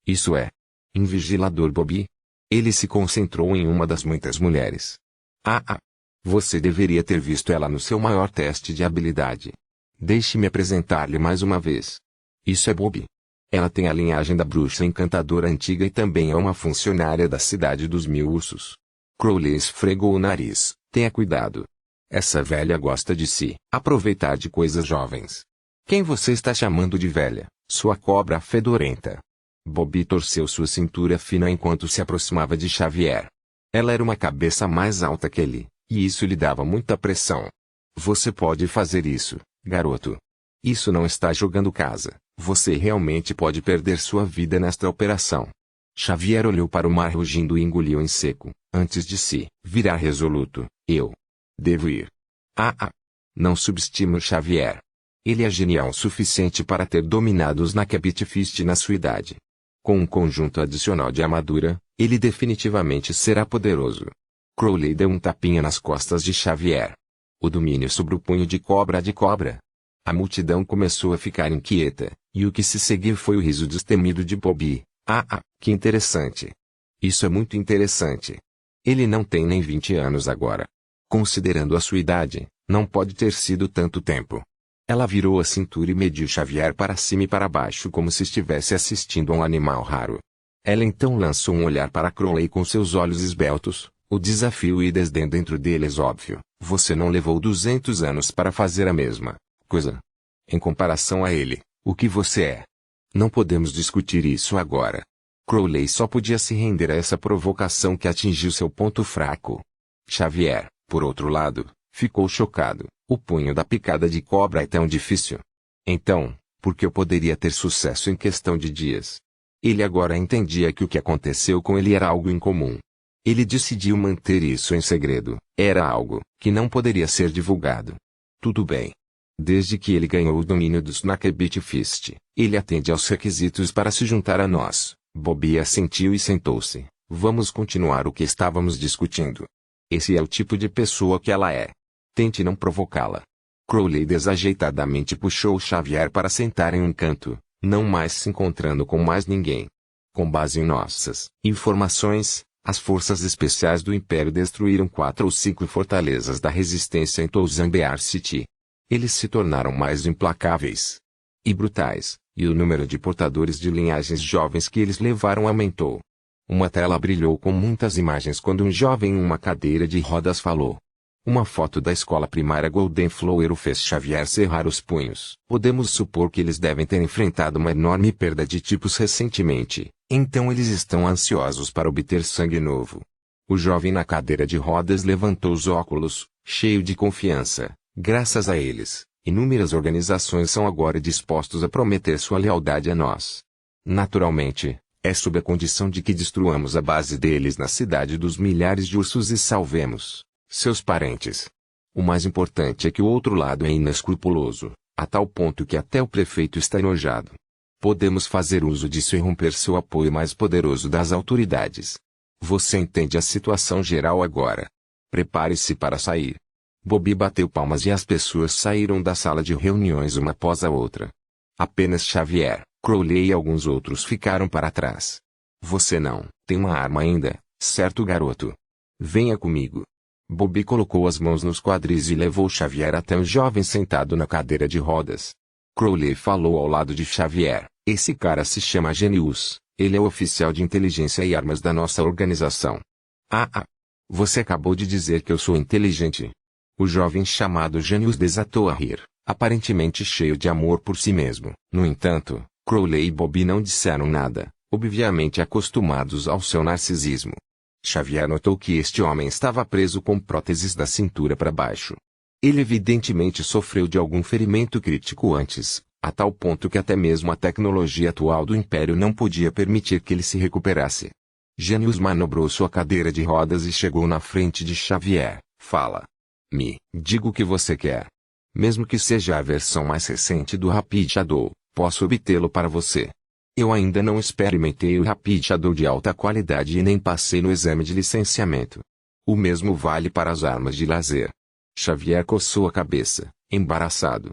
Speaker 1: Isso é, Invigilador Bobby. Ele se concentrou em uma das muitas mulheres. Você deveria ter visto ela no seu maior teste de habilidade. Deixe-me apresentar-lhe mais uma vez. Isso é Bobby. Ela tem a linhagem da bruxa encantadora antiga e também é uma funcionária da cidade dos Mil Ursos. Crowley esfregou o nariz. Tenha cuidado. Essa velha gosta de se aproveitar de coisas jovens. Quem você está chamando de velha, sua cobra fedorenta? Bobby torceu sua cintura fina enquanto se aproximava de Xavier. Ela era uma cabeça mais alta que ele, e isso lhe dava muita pressão. Você pode fazer isso, garoto. Isso não está jogando casa. Você realmente pode perder sua vida nesta operação. Xavier olhou para o mar rugindo e engoliu em seco, antes de se virar resoluto. Eu devo ir. Não subestime o Xavier. Ele é genial o suficiente para ter dominado os Nakabit Fist na sua idade. Com um conjunto adicional de armadura, ele definitivamente será poderoso. Crowley deu um tapinha nas costas de Xavier. O domínio sobre o punho de cobra. A multidão começou a ficar inquieta, e o que se seguiu foi o riso destemido de Bobby. Que interessante. Isso é muito interessante. Ele não tem nem 20 anos agora. Considerando a sua idade, não pode ter sido tanto tempo. Ela virou a cintura e mediu Xavier para cima e para baixo como se estivesse assistindo a um animal raro. Ela então lançou um olhar para Crowley com seus olhos esbeltos, o desafio e desdém dentro deles óbvio. Você não levou 200 anos para fazer a mesma coisa. Em comparação a ele, o que você é? Não podemos discutir isso agora. Crowley só podia se render a essa provocação que atingiu seu ponto fraco. Xavier, por outro lado, ficou chocado. O punho da picada de cobra é tão difícil. Então, por que eu poderia ter sucesso em questão de dias? Ele agora entendia que o que aconteceu com ele era algo incomum. Ele decidiu manter isso em segredo. Era algo que não poderia ser divulgado. Tudo bem. Desde que ele ganhou o domínio do Snakebeat Fist, ele atende aos requisitos para se juntar a nós. Bobby assentiu e sentou-se. Vamos continuar o que estávamos discutindo. Esse é o tipo de pessoa que ela é. Tente não provocá-la. Crowley desajeitadamente puxou Xavier para sentar em um canto, não mais se encontrando com mais ninguém. Com base em nossas informações, as forças especiais do Império destruíram 4 ou 5 fortalezas da resistência em Touzambear City. Eles se tornaram mais implacáveis e brutais, e o número de portadores de linhagens jovens que eles levaram aumentou. Uma tela brilhou com muitas imagens quando um jovem em uma cadeira de rodas falou. Uma foto da escola primária Golden Flower fez Xavier cerrar os punhos. Podemos supor que eles devem ter enfrentado uma enorme perda de tipos recentemente, então eles estão ansiosos para obter sangue novo. O jovem na cadeira de rodas levantou os óculos, cheio de confiança. Graças a eles, inúmeras organizações são agora dispostos a prometer sua lealdade a nós. Naturalmente, é sob a condição de que destruamos a base deles na cidade dos milhares de ursos e salvemos seus parentes. O mais importante é que o outro lado é inescrupuloso, a tal ponto que até o prefeito está enojado. Podemos fazer uso disso e romper seu apoio mais poderoso das autoridades. Você entende a situação geral agora. Prepare-se para sair. Bobby bateu palmas e as pessoas saíram da sala de reuniões uma após a outra. Apenas Xavier, Crowley e alguns outros ficaram para trás. Você não tem uma arma ainda, certo, garoto? Venha comigo. Bobby colocou as mãos nos quadris e levou Xavier até um jovem sentado na cadeira de rodas. Crowley falou ao lado de Xavier. Esse cara se chama Genius. Ele é o oficial de inteligência e armas da nossa organização. Você acabou de dizer que eu sou inteligente. O jovem chamado Genius desatou a rir, aparentemente cheio de amor por si mesmo. No entanto, Crowley e Bobby não disseram nada, obviamente acostumados ao seu narcisismo. Xavier notou que este homem estava preso com próteses da cintura para baixo. Ele evidentemente sofreu de algum ferimento crítico antes, a tal ponto que até mesmo a tecnologia atual do Império não podia permitir que ele se recuperasse. Genius manobrou sua cadeira de rodas e chegou na frente de Xavier. Fala. Diga o que você quer. Mesmo que seja a versão mais recente do Rapid Shadow, posso obtê-lo para você. Eu ainda não experimentei o Rapid Shadow de alta qualidade e nem passei no exame de licenciamento. O mesmo vale para as armas de lazer. Xavier coçou a cabeça, embaraçado.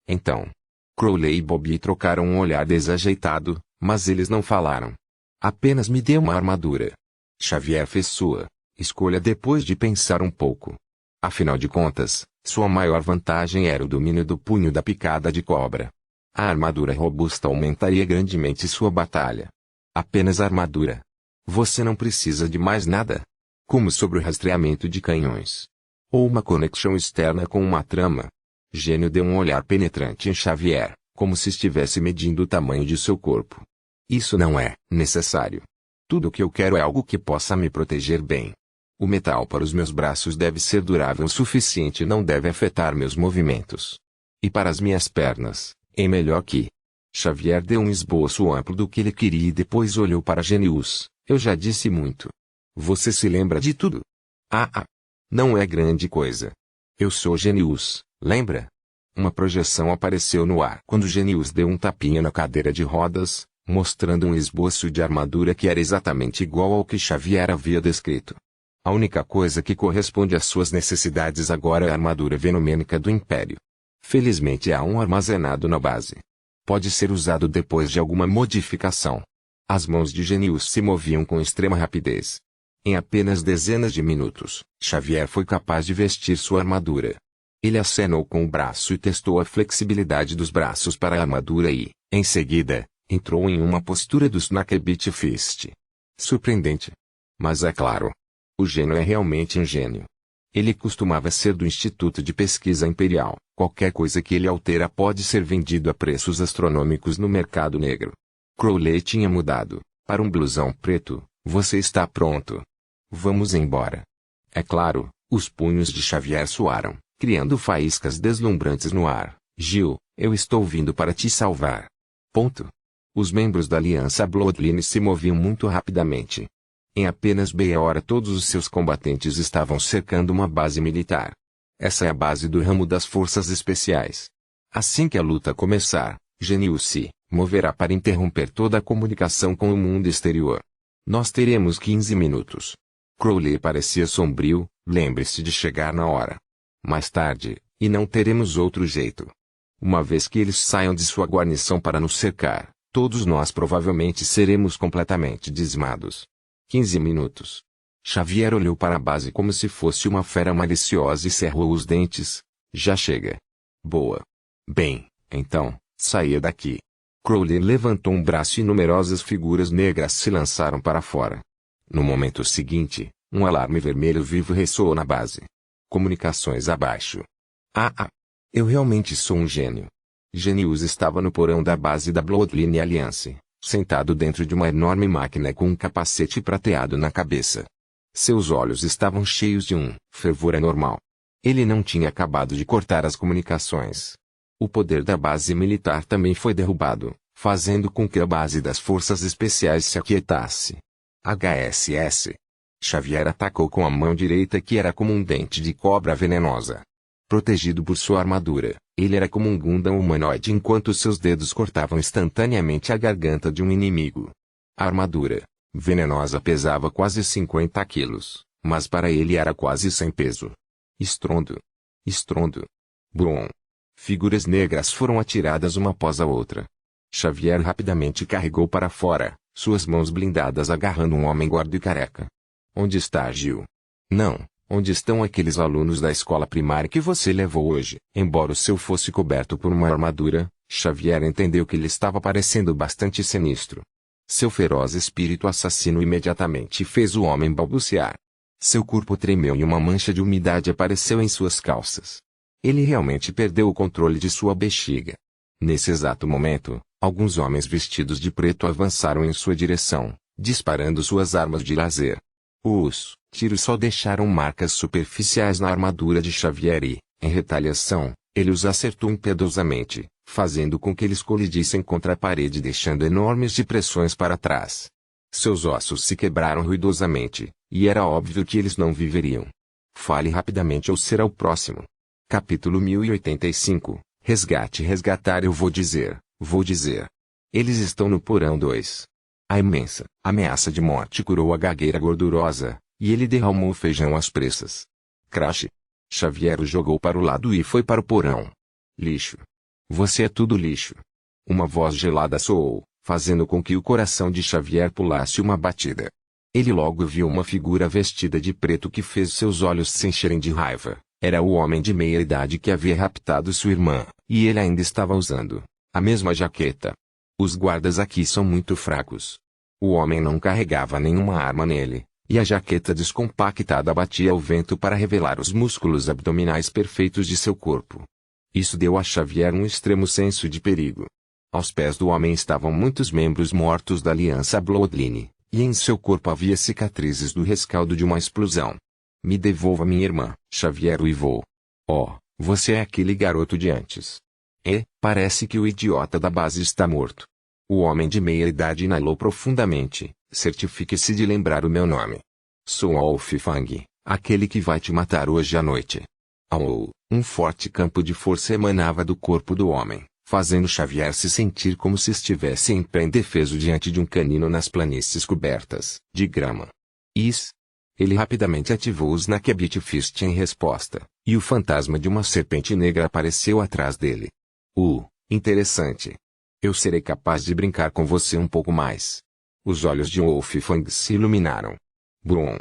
Speaker 1: Então, Crowley e Bobby trocaram um olhar desajeitado, mas eles não falaram. Apenas me dê uma armadura. Xavier fez sua escolha depois de pensar um pouco. Afinal de contas, sua maior vantagem era o domínio do punho da picada de cobra. A armadura robusta aumentaria grandemente sua batalha. Apenas armadura. Você não precisa de mais nada. Como sobre o rastreamento de canhões. Ou uma conexão externa com uma trama. Gênio deu um olhar penetrante em Xavier, como se estivesse medindo o tamanho de seu corpo. Isso não é necessário. Tudo o que eu quero é algo que possa me proteger bem. O metal para os meus braços deve ser durável o suficiente e não deve afetar meus movimentos. E para as minhas pernas, é melhor que... Xavier deu um esboço amplo do que ele queria e depois olhou para Genius. Eu já disse muito. Você se lembra de tudo? Não é grande coisa. Eu sou Genius, lembra? Uma projeção apareceu no ar quando Genius deu um tapinha na cadeira de rodas, mostrando um esboço de armadura que era exatamente igual ao que Xavier havia descrito. A única coisa que corresponde às suas necessidades agora é a armadura venomênica do Império. Felizmente há um armazenado na base. Pode ser usado depois de alguma modificação. As mãos de Genius se moviam com extrema rapidez. Em apenas dezenas de minutos, Xavier foi capaz de vestir sua armadura. Ele acenou com o braço e testou a flexibilidade dos braços para a armadura e, em seguida, entrou em uma postura do Snakebit Fist. Surpreendente. Mas é claro. O gênio é realmente um gênio. Ele costumava ser do Instituto de Pesquisa Imperial. Qualquer coisa que ele altera pode ser vendido a preços astronômicos no mercado negro. Crowley tinha mudado. Para um blusão preto, você está pronto. Vamos embora. É claro, os punhos de Xavier soaram, criando faíscas deslumbrantes no ar. Gil, eu estou vindo para te salvar. Ponto. Os membros da Aliança Bloodline se moviam muito rapidamente. Em apenas meia hora todos os seus combatentes estavam cercando uma base militar. Essa é a base do ramo das forças especiais. Assim que a luta começar, Genius se moverá para interromper toda a comunicação com o mundo exterior. Nós teremos 15 minutos. Crowley parecia sombrio, lembre-se de chegar na hora. Mais tarde, e não teremos outro jeito. Uma vez que eles saiam de sua guarnição para nos cercar, todos nós provavelmente seremos completamente dizimados. 15 minutos. Xavier olhou para a base como se fosse uma fera maliciosa e cerrou os dentes. Já chega. Boa. Bem, então, saia daqui. Crowley levantou um braço e numerosas figuras negras se lançaram para fora. No momento seguinte, um alarme vermelho vivo ressoou na base. Comunicações abaixo. Eu realmente sou um gênio. Genius estava no porão da base da Bloodline Alliance, sentado dentro de uma enorme máquina com um capacete prateado na cabeça. Seus olhos estavam cheios de um fervor anormal. Ele não tinha acabado de cortar as comunicações. O poder da base militar também foi derrubado, fazendo com que a base das forças especiais se aquietasse. HSS. Xavier atacou com a mão direita que era como um dente de cobra venenosa. Protegido por sua armadura, ele era como um Gundam humanoide enquanto seus dedos cortavam instantaneamente a garganta de um inimigo. A armadura, venenosa, pesava quase 50 quilos, mas para ele era quase sem peso. Estrondo. Estrondo. Brum. Figuras negras foram atiradas uma após a outra. Xavier rapidamente carregou para fora, suas mãos blindadas agarrando um homem gordo e careca. Onde está Gil? Não, onde estão aqueles alunos da escola primária que você levou hoje? Embora o seu fosse coberto por uma armadura, Xavier entendeu que ele estava parecendo bastante sinistro. Seu feroz espírito assassino imediatamente fez o homem balbuciar. Seu corpo tremeu e uma mancha de umidade apareceu em suas calças. Ele realmente perdeu o controle de sua bexiga. Nesse exato momento, alguns homens vestidos de preto avançaram em sua direção, disparando suas armas de laser. Os tiros só deixaram marcas superficiais na armadura de Xavier e, em retaliação, ele os acertou impiedosamente, fazendo com que eles colidissem contra a parede deixando enormes depressões para trás. Seus ossos se quebraram ruidosamente, e era óbvio que eles não viveriam. Fale rapidamente ou será o próximo. Capítulo 1085, Resgate. Resgatar. Eu vou dizer. Eles estão no porão 2. A imensa ameaça de morte curou a gagueira gordurosa, e ele derramou feijão às pressas. Crash. Xavier o jogou para o lado e foi para o porão. Lixo. Você é tudo lixo. Uma voz gelada soou, fazendo com que o coração de Xavier pulasse uma batida. Ele logo viu uma figura vestida de preto que fez seus olhos se encherem de raiva. Era o homem de meia idade que havia raptado sua irmã, e ele ainda estava usando a mesma jaqueta. Os guardas aqui são muito fracos. O homem não carregava nenhuma arma nele, e a jaqueta descompactada batia ao vento para revelar os músculos abdominais perfeitos de seu corpo. Isso deu a Xavier um extremo senso de perigo. Aos pés do homem estavam muitos membros mortos da Aliança Bloodline, e em seu corpo havia cicatrizes do rescaldo de uma explosão. Me devolva minha irmã, Xavier uivou. Oh, você é aquele garoto de antes. Parece que o idiota da base está morto. O homem de meia idade inalou profundamente. Certifique-se de lembrar o meu nome. Sou Wolf Fang, aquele que vai te matar hoje à noite. Um forte campo de força emanava do corpo do homem, fazendo Xavier se sentir como se estivesse em pé indefeso diante de um canino nas planícies cobertas de grama. Ele rapidamente ativou o Snakebit Fist em resposta, e o fantasma de uma serpente negra apareceu atrás dele. Interessante. Eu serei capaz de brincar com você um pouco mais. Os olhos de Wolfgang se iluminaram. Brum.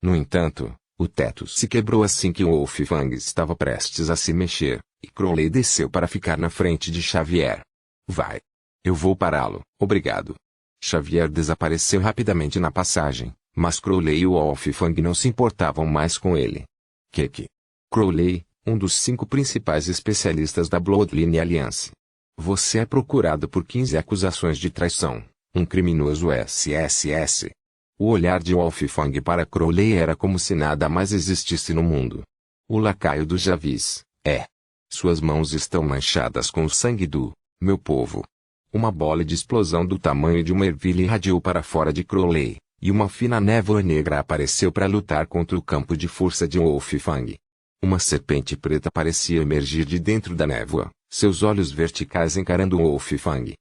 Speaker 1: No entanto, o teto se quebrou assim que Wolfgang estava prestes a se mexer, e Crowley desceu para ficar na frente de Xavier. Vai. Eu vou pará-lo, obrigado. Xavier desapareceu rapidamente na passagem, mas Crowley e Wolfgang não se importavam mais com ele. Crowley, um dos 5 principais especialistas da Bloodline Alliance. Você é procurado por 15 acusações de traição, um criminoso SSS. O olhar de Wolfgang para Crowley era como se nada mais existisse no mundo. O lacaio do Javis, Suas mãos estão manchadas com o sangue do meu povo. Uma bola de explosão do tamanho de uma ervilha irradiou para fora de Crowley, e uma fina névoa negra apareceu para lutar contra o campo de força de Wolfgang. Uma serpente preta parecia emergir de dentro da névoa, seus olhos verticais encarando Wolfgang.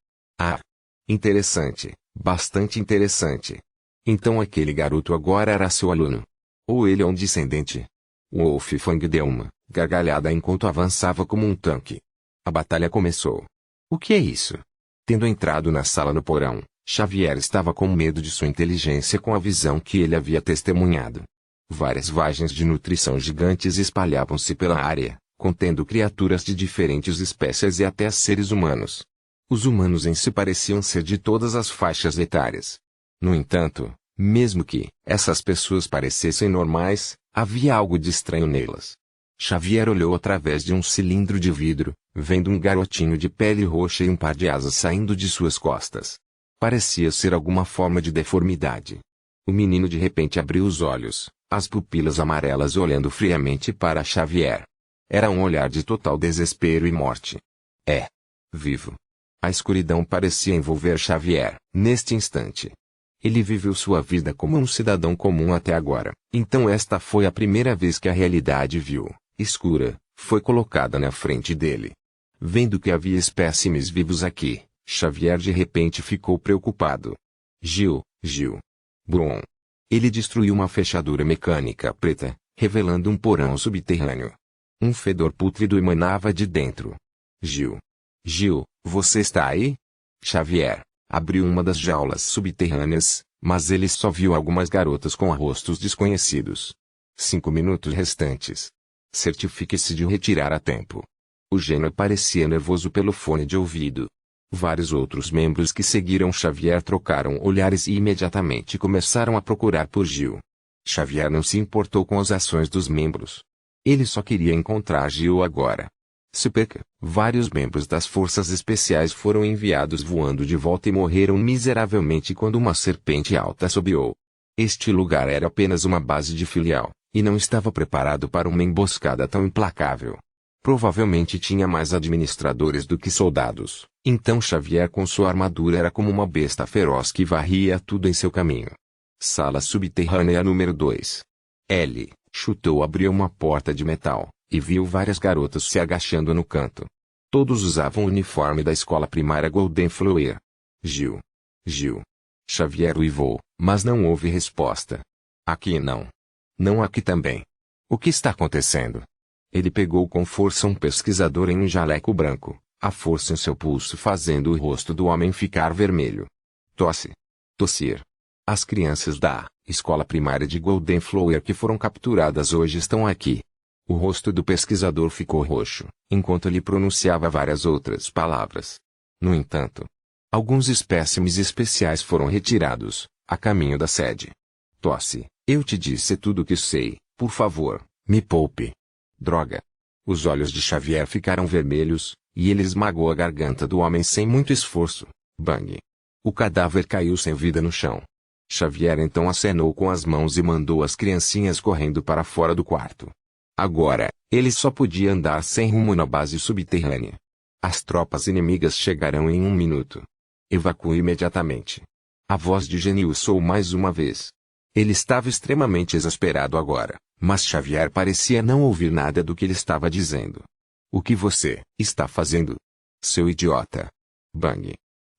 Speaker 1: Interessante, bastante interessante. Então aquele garoto agora era seu aluno. Ou ele é um descendente. Wolfgang deu uma gargalhada enquanto avançava como um tanque. A batalha começou. O que é isso? Tendo entrado na sala no porão, Xavier estava com medo de sua inteligência com a visão que ele havia testemunhado. Várias vagens de nutrição gigantes espalhavam-se pela área, contendo criaturas de diferentes espécies e até seres humanos. Os humanos em si pareciam ser de todas as faixas etárias. No entanto, mesmo que essas pessoas parecessem normais, havia algo de estranho nelas. Xavier olhou através de um cilindro de vidro, vendo um garotinho de pele roxa e um par de asas saindo de suas costas. Parecia ser alguma forma de deformidade. O menino de repente abriu os olhos, as pupilas amarelas olhando friamente para Xavier. Era um olhar de total desespero e morte. Vivo. A escuridão parecia envolver Xavier, neste instante. Ele viveu sua vida como um cidadão comum até agora, então esta foi a primeira vez que a realidade escura, foi colocada na frente dele. Vendo que havia espécimes vivos aqui, Xavier de repente ficou preocupado. Gil. Brum. Ele destruiu uma fechadura mecânica preta, revelando um porão subterrâneo. Um fedor pútrido emanava de dentro. Gil, você está aí? Xavier abriu uma das jaulas subterrâneas, mas ele só viu algumas garotas com rostos desconhecidos. 5 minutos restantes. Certifique-se de retirar a tempo. O gênio parecia nervoso pelo fone de ouvido. Vários outros membros que seguiram Xavier trocaram olhares e imediatamente começaram a procurar por Gil. Xavier não se importou com as ações dos membros. Ele só queria encontrar Gil agora. Vários membros das forças especiais foram enviados voando de volta e morreram miseravelmente quando uma serpente alta assobiou. Este lugar era apenas uma base de filial, e não estava preparado para uma emboscada tão implacável. Provavelmente tinha mais administradores do que soldados, então Xavier com sua armadura era como uma besta feroz que varria tudo em seu caminho. Sala subterrânea número 2. Ele abriu uma porta de metal, e viu várias garotas se agachando no canto. Todos usavam o uniforme da escola primária Golden Flower. Gil. Xavier uivou, mas não houve resposta. Aqui não. Não aqui também. O que está acontecendo? Ele pegou com força um pesquisador em um jaleco branco, a força em seu pulso fazendo o rosto do homem ficar vermelho. Tossir. As crianças da escola primária de Golden Flower que foram capturadas hoje estão aqui. O rosto do pesquisador ficou roxo, enquanto ele pronunciava várias outras palavras. No entanto, alguns espécimes especiais foram retirados, a caminho da sede. Eu te disse tudo o que sei, por favor, me poupe. Droga. Os olhos de Xavier ficaram vermelhos, e ele esmagou a garganta do homem sem muito esforço. Bang. O cadáver caiu sem vida no chão. Xavier então acenou com as mãos e mandou as criancinhas correndo para fora do quarto. Agora, ele só podia andar sem rumo na base subterrânea. As tropas inimigas chegarão em 1 minuto. Evacue imediatamente. A voz de Genil soou mais uma vez. Ele estava extremamente exasperado agora, mas Xavier parecia não ouvir nada do que ele estava dizendo. O que você está fazendo? Seu idiota. Bang.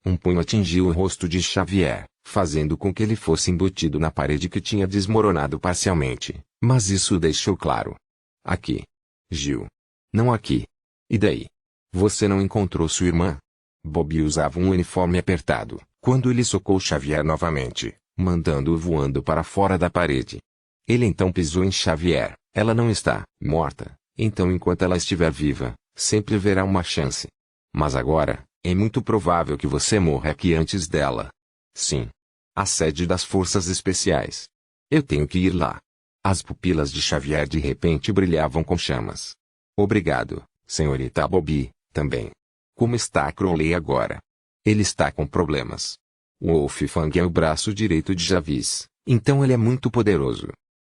Speaker 1: Um punho atingiu o rosto de Xavier, fazendo com que ele fosse embutido na parede que tinha desmoronado parcialmente, mas isso o deixou claro. Aqui. Gil. Não aqui. E daí? Você não encontrou sua irmã? Bobby usava um uniforme apertado, quando ele socou Xavier novamente, mandando-o voando para fora da parede. Ele então pisou em Xavier. Ela não está morta, então enquanto ela estiver viva, sempre haverá uma chance. Mas agora, é muito provável que você morra aqui antes dela. Sim. A sede das Forças Especiais. Eu tenho que ir lá. As pupilas de Xavier de repente brilhavam com chamas. Obrigado, senhorita Bobby, também. Como está Crowley agora? Ele está com problemas. Wolf Fang é o braço direito de Jarvis, então ele é muito poderoso.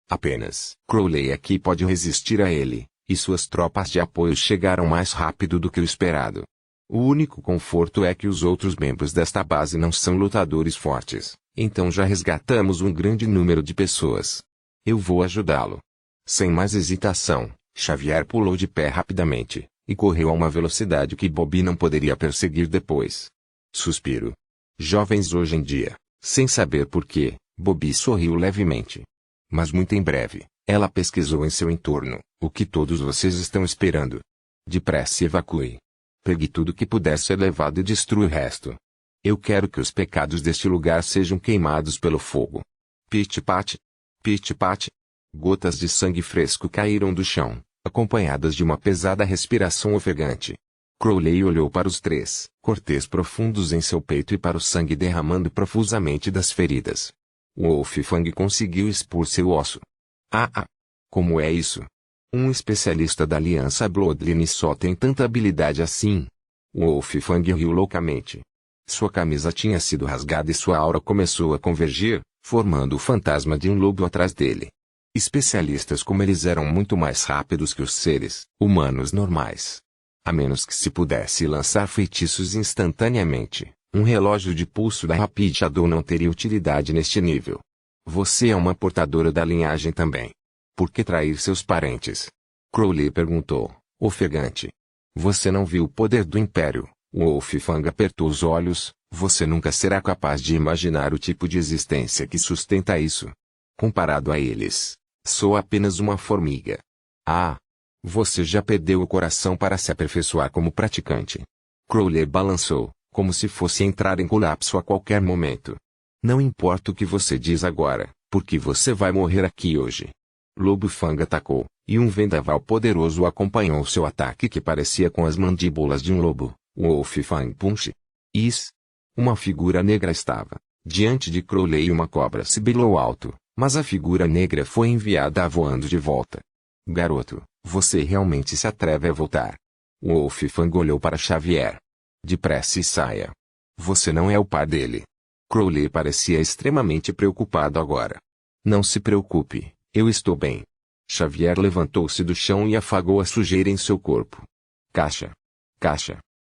Speaker 1: Apenas Crowley aqui pode resistir a ele, e suas tropas de apoio chegaram mais rápido do que o esperado. O único conforto é que os outros membros desta base não são lutadores fortes, então já resgatamos um grande número de pessoas. Eu vou ajudá-lo. Sem mais hesitação, Xavier pulou de pé rapidamente, e correu a uma velocidade que Bobby não poderia perseguir depois. Suspiro. Jovens hoje em dia, sem saber por quê, Bobby sorriu levemente. Mas muito em breve, ela pesquisou em seu entorno, o que todos vocês estão esperando. Depressa evacue. Pegue tudo que puder ser levado e destrua o resto. Eu quero que os pecados deste lugar sejam queimados pelo fogo. Pit-pat. Pit-pat. Gotas de sangue fresco caíram do chão, acompanhadas de uma pesada respiração ofegante. Crowley olhou para os três cortes profundos em seu peito e para o sangue derramando profusamente das feridas. Wolf Fang conseguiu expor seu osso. Como é isso? Um especialista da Aliança Bloodline só tem tanta habilidade assim. Wolf Fang riu loucamente. Sua camisa tinha sido rasgada e sua aura começou a convergir, formando o fantasma de um lobo atrás dele. Especialistas como eles eram muito mais rápidos que os seres humanos normais. A menos que se pudesse lançar feitiços instantaneamente, um relógio de pulso da Rapid Shadow não teria utilidade neste nível. Você é uma portadora da linhagem também. Por que trair seus parentes? Crowley perguntou, ofegante. Você não viu o poder do Império? Wolf Fang apertou os olhos. Você nunca será capaz de imaginar o tipo de existência que sustenta isso. Comparado a eles, sou apenas uma formiga. Você já perdeu o coração para se aperfeiçoar como praticante. Crowley balançou, como se fosse entrar em colapso a qualquer momento. Não importa o que você diz agora, porque você vai morrer aqui hoje. Lobo Fang atacou, e um vendaval poderoso acompanhou seu ataque que parecia com as mandíbulas de um lobo. Wolf Fang Punch. Uma figura negra estava diante de Crowley e uma cobra sibilou alto, mas a figura negra foi enviada voando de volta. Garoto, você realmente se atreve a voltar? Wolf Fang olhou para Xavier. Depressa e saia. Você não é o par dele. Crowley parecia extremamente preocupado agora. Não se preocupe, eu estou bem. Xavier levantou-se do chão e afagou a sujeira em seu corpo. Caixa.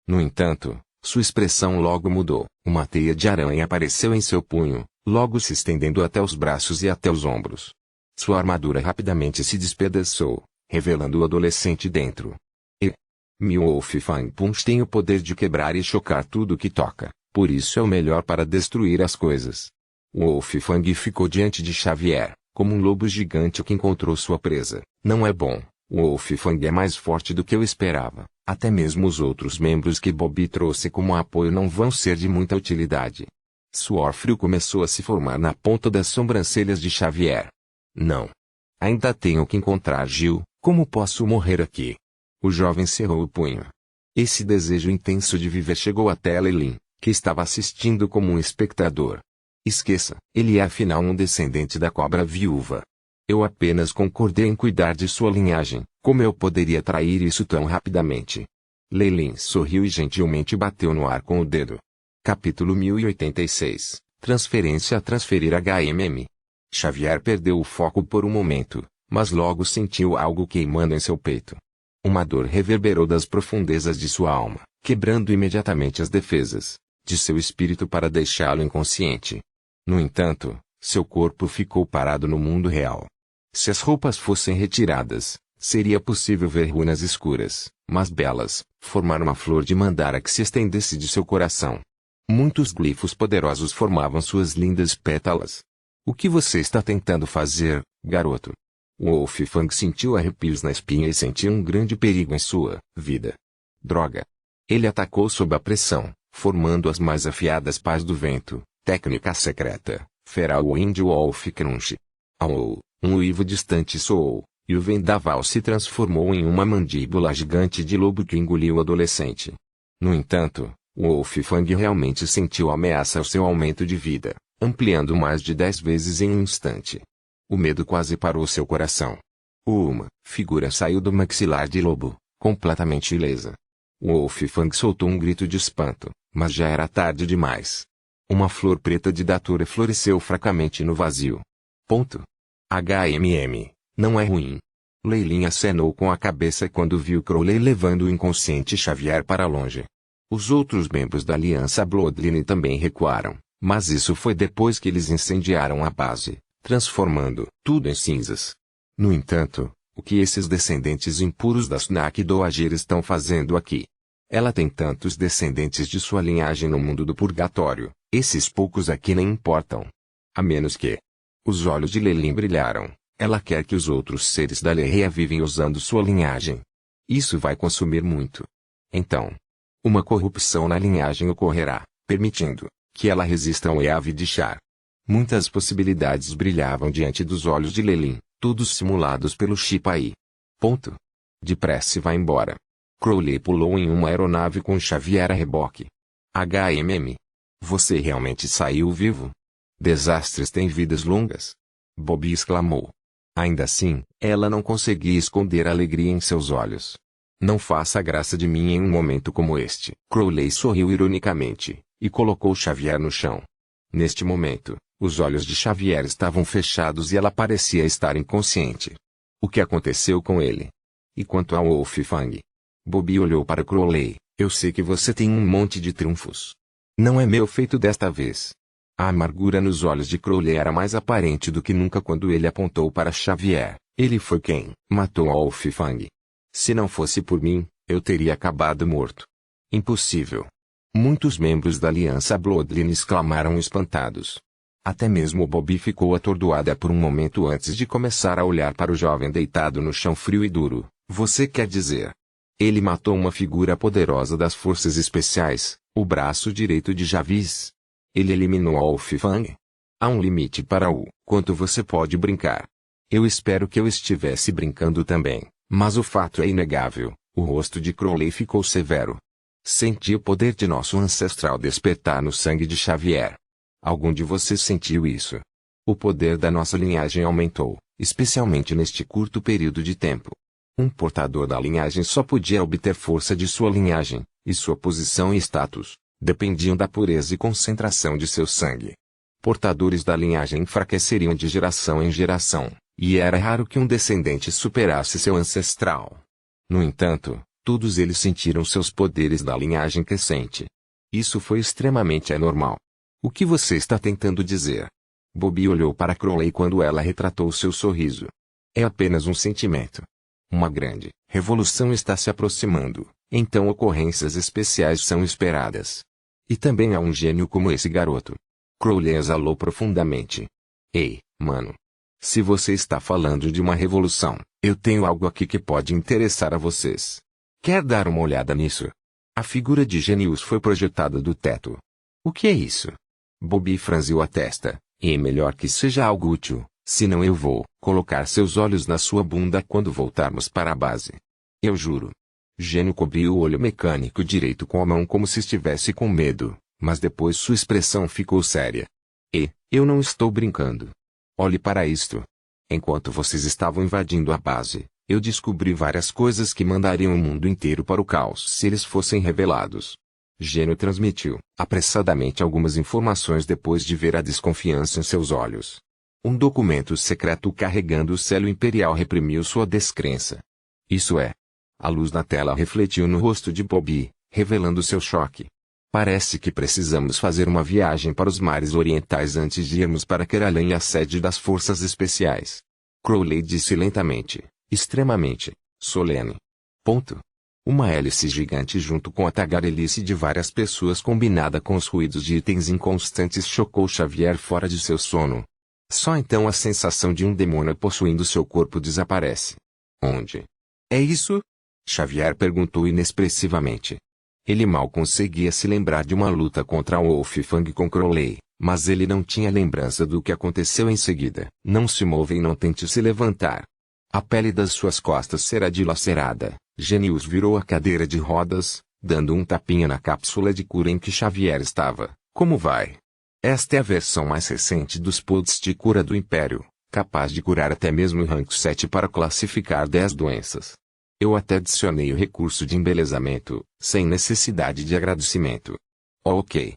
Speaker 1: No entanto, sua expressão logo mudou. Uma teia de aranha apareceu em seu punho, logo se estendendo até os braços e até os ombros. Sua armadura rapidamente se despedaçou, revelando o adolescente dentro. Wolf Fang Punch tem o poder de quebrar e chocar tudo que toca, por isso é o melhor para destruir as coisas. Wolf Fang ficou diante de Xavier, como um lobo gigante que encontrou sua presa. Não é bom, Wolf Fang é mais forte do que eu esperava. Até mesmo os outros membros que Bobby trouxe como apoio não vão ser de muita utilidade. Suor frio começou a se formar na ponta das sobrancelhas de Xavier. Não. Ainda tenho que encontrar Gil, como posso morrer aqui? O jovem cerrou o punho. Esse desejo intenso de viver chegou até Lelin, que estava assistindo como um espectador. Esqueça, ele é afinal um descendente da cobra viúva. Eu apenas concordei em cuidar de sua linhagem, como eu poderia trair isso tão rapidamente? Lelin sorriu e gentilmente bateu no ar com o dedo. Capítulo 1086. Transferência a transferir HMM. Xavier perdeu o foco por um momento, mas logo sentiu algo queimando em seu peito. Uma dor reverberou das profundezas de sua alma, quebrando imediatamente as defesas de seu espírito para deixá-lo inconsciente. No entanto, seu corpo ficou parado no mundo real. Se as roupas fossem retiradas, seria possível ver runas escuras, mas belas, formar uma flor de mandara que se estendesse de seu coração. Muitos glifos poderosos formavam suas lindas pétalas. O que você está tentando fazer, garoto? Wolf Fang sentiu arrepios na espinha e sentiu um grande perigo em sua vida. Droga! Ele atacou sob a pressão, formando as mais afiadas pás do vento, técnica secreta, Feral Wind Wolf Crunch. Au! Um uivo distante soou, e o vendaval se transformou em uma mandíbula gigante de lobo que engoliu o adolescente. No entanto, Wolf Fang realmente sentiu ameaça ao seu aumento de vida, ampliando mais de 10 vezes em um instante. O medo quase parou seu coração. Uma figura saiu do maxilar de lobo, completamente ilesa. Wolf Fang soltou um grito de espanto, mas já era tarde demais. Uma flor preta de datura floresceu fracamente no vazio. Ponto. Não é ruim. Lei Lin acenou com a cabeça quando viu Crowley levando o inconsciente Xavier para longe. Os outros membros da Aliança Bloodline também recuaram, mas isso foi depois que eles incendiaram a base, transformando tudo em cinzas. No entanto, o que esses descendentes impuros da Snack Dowager estão fazendo aqui? Ela tem tantos descendentes de sua linhagem no mundo do purgatório, esses poucos aqui nem importam. A menos que... Os olhos de Lelin brilharam. Ela quer que os outros seres da Lerrea vivem usando sua linhagem. Isso vai consumir muito. Então, uma corrupção na linhagem ocorrerá, permitindo que ela resista ao Eave de Char. Muitas possibilidades brilhavam diante dos olhos de Lelin, todos simulados pelo Shipai. Ponto. Depressa e vá embora. Crowley pulou em uma aeronave com Xavier a reboque. Você realmente saiu vivo? Desastres têm vidas longas. Bobby exclamou. Ainda assim, ela não conseguia esconder a alegria em seus olhos. Não faça graça de mim em um momento como este. Crowley sorriu ironicamente, e colocou Xavier no chão. Neste momento, os olhos de Xavier estavam fechados e ela parecia estar inconsciente. O que aconteceu com ele? E quanto ao Wolf Fang? Bobby olhou para Crowley. Eu sei que você tem um monte de triunfos. Não é meu feito desta vez. A amargura nos olhos de Crowley era mais aparente do que nunca quando ele apontou para Xavier. Ele foi quem matou Wolf Fang. Se não fosse por mim, eu teria acabado morto. Impossível. Muitos membros da Aliança Bloodline exclamaram espantados. Até mesmo Bobby ficou atordoada por um momento antes de começar a olhar para o jovem deitado no chão frio e duro. Você quer dizer? Ele matou uma figura poderosa das forças especiais, o braço direito de Javis. Ele eliminou Wolf Fang? Há um limite para o quanto você pode brincar. Eu espero que eu estivesse brincando também, mas o fato é inegável. O rosto de Crowley ficou severo. Senti o poder de nosso ancestral despertar no sangue de Xavier. Algum de vocês sentiu isso? O poder da nossa linhagem aumentou, especialmente neste curto período de tempo. Um portador da linhagem só podia obter força de sua linhagem, e sua posição e status dependiam da pureza e concentração de seu sangue. Portadores da linhagem enfraqueceriam de geração em geração, e era raro que um descendente superasse seu ancestral. No entanto, todos eles sentiram seus poderes da linhagem crescente. Isso foi extremamente anormal. O que você está tentando dizer? Bobby olhou para Crowley quando ela retratou seu sorriso. É apenas um sentimento. Uma grande revolução está se aproximando, então ocorrências especiais são esperadas. E também há um gênio como esse garoto. Crowley exalou profundamente. Ei, mano. Se você está falando de uma revolução, eu tenho algo aqui que pode interessar a vocês. Quer dar uma olhada nisso? A figura de Genius foi projetada do teto. O que é isso? Bobby franziu a testa. E melhor que seja algo útil, senão eu vou colocar seus olhos na sua bunda quando voltarmos para a base. Eu juro. Gênio cobriu o olho mecânico direito com a mão como se estivesse com medo, mas depois sua expressão ficou séria. E, eu não estou brincando. Olhe para isto. Enquanto vocês estavam invadindo a base, eu descobri várias coisas que mandariam o mundo inteiro para o caos se eles fossem revelados. Gênio transmitiu, apressadamente algumas informações depois de ver a desconfiança em seus olhos. Um documento secreto carregando o selo imperial reprimiu sua descrença. Isso é. A luz na tela refletiu no rosto de Bobby, revelando seu choque. Parece que precisamos fazer uma viagem para os mares orientais antes de irmos para Keralan, a sede das forças especiais. Crowley disse lentamente, extremamente solene. Ponto. Uma hélice gigante junto com a tagarelice de várias pessoas combinada com os ruídos de itens inconstantes chocou Xavier fora de seu sono. Só então a sensação de um demônio possuindo seu corpo desaparece. Onde? É isso? Xavier perguntou inexpressivamente. Ele mal conseguia se lembrar de uma luta contra o Wolfgang com Crowley, mas ele não tinha lembrança do que aconteceu em seguida. Não se mova e não tente se levantar. A pele das suas costas será dilacerada. Genius virou a cadeira de rodas, dando um tapinha na cápsula de cura em que Xavier estava. Como vai? Esta é a versão mais recente dos pods de cura do Império, capaz de curar até mesmo o rank 7 para classificar 10 doenças. Eu até adicionei o recurso de embelezamento, sem necessidade de agradecimento. Ok.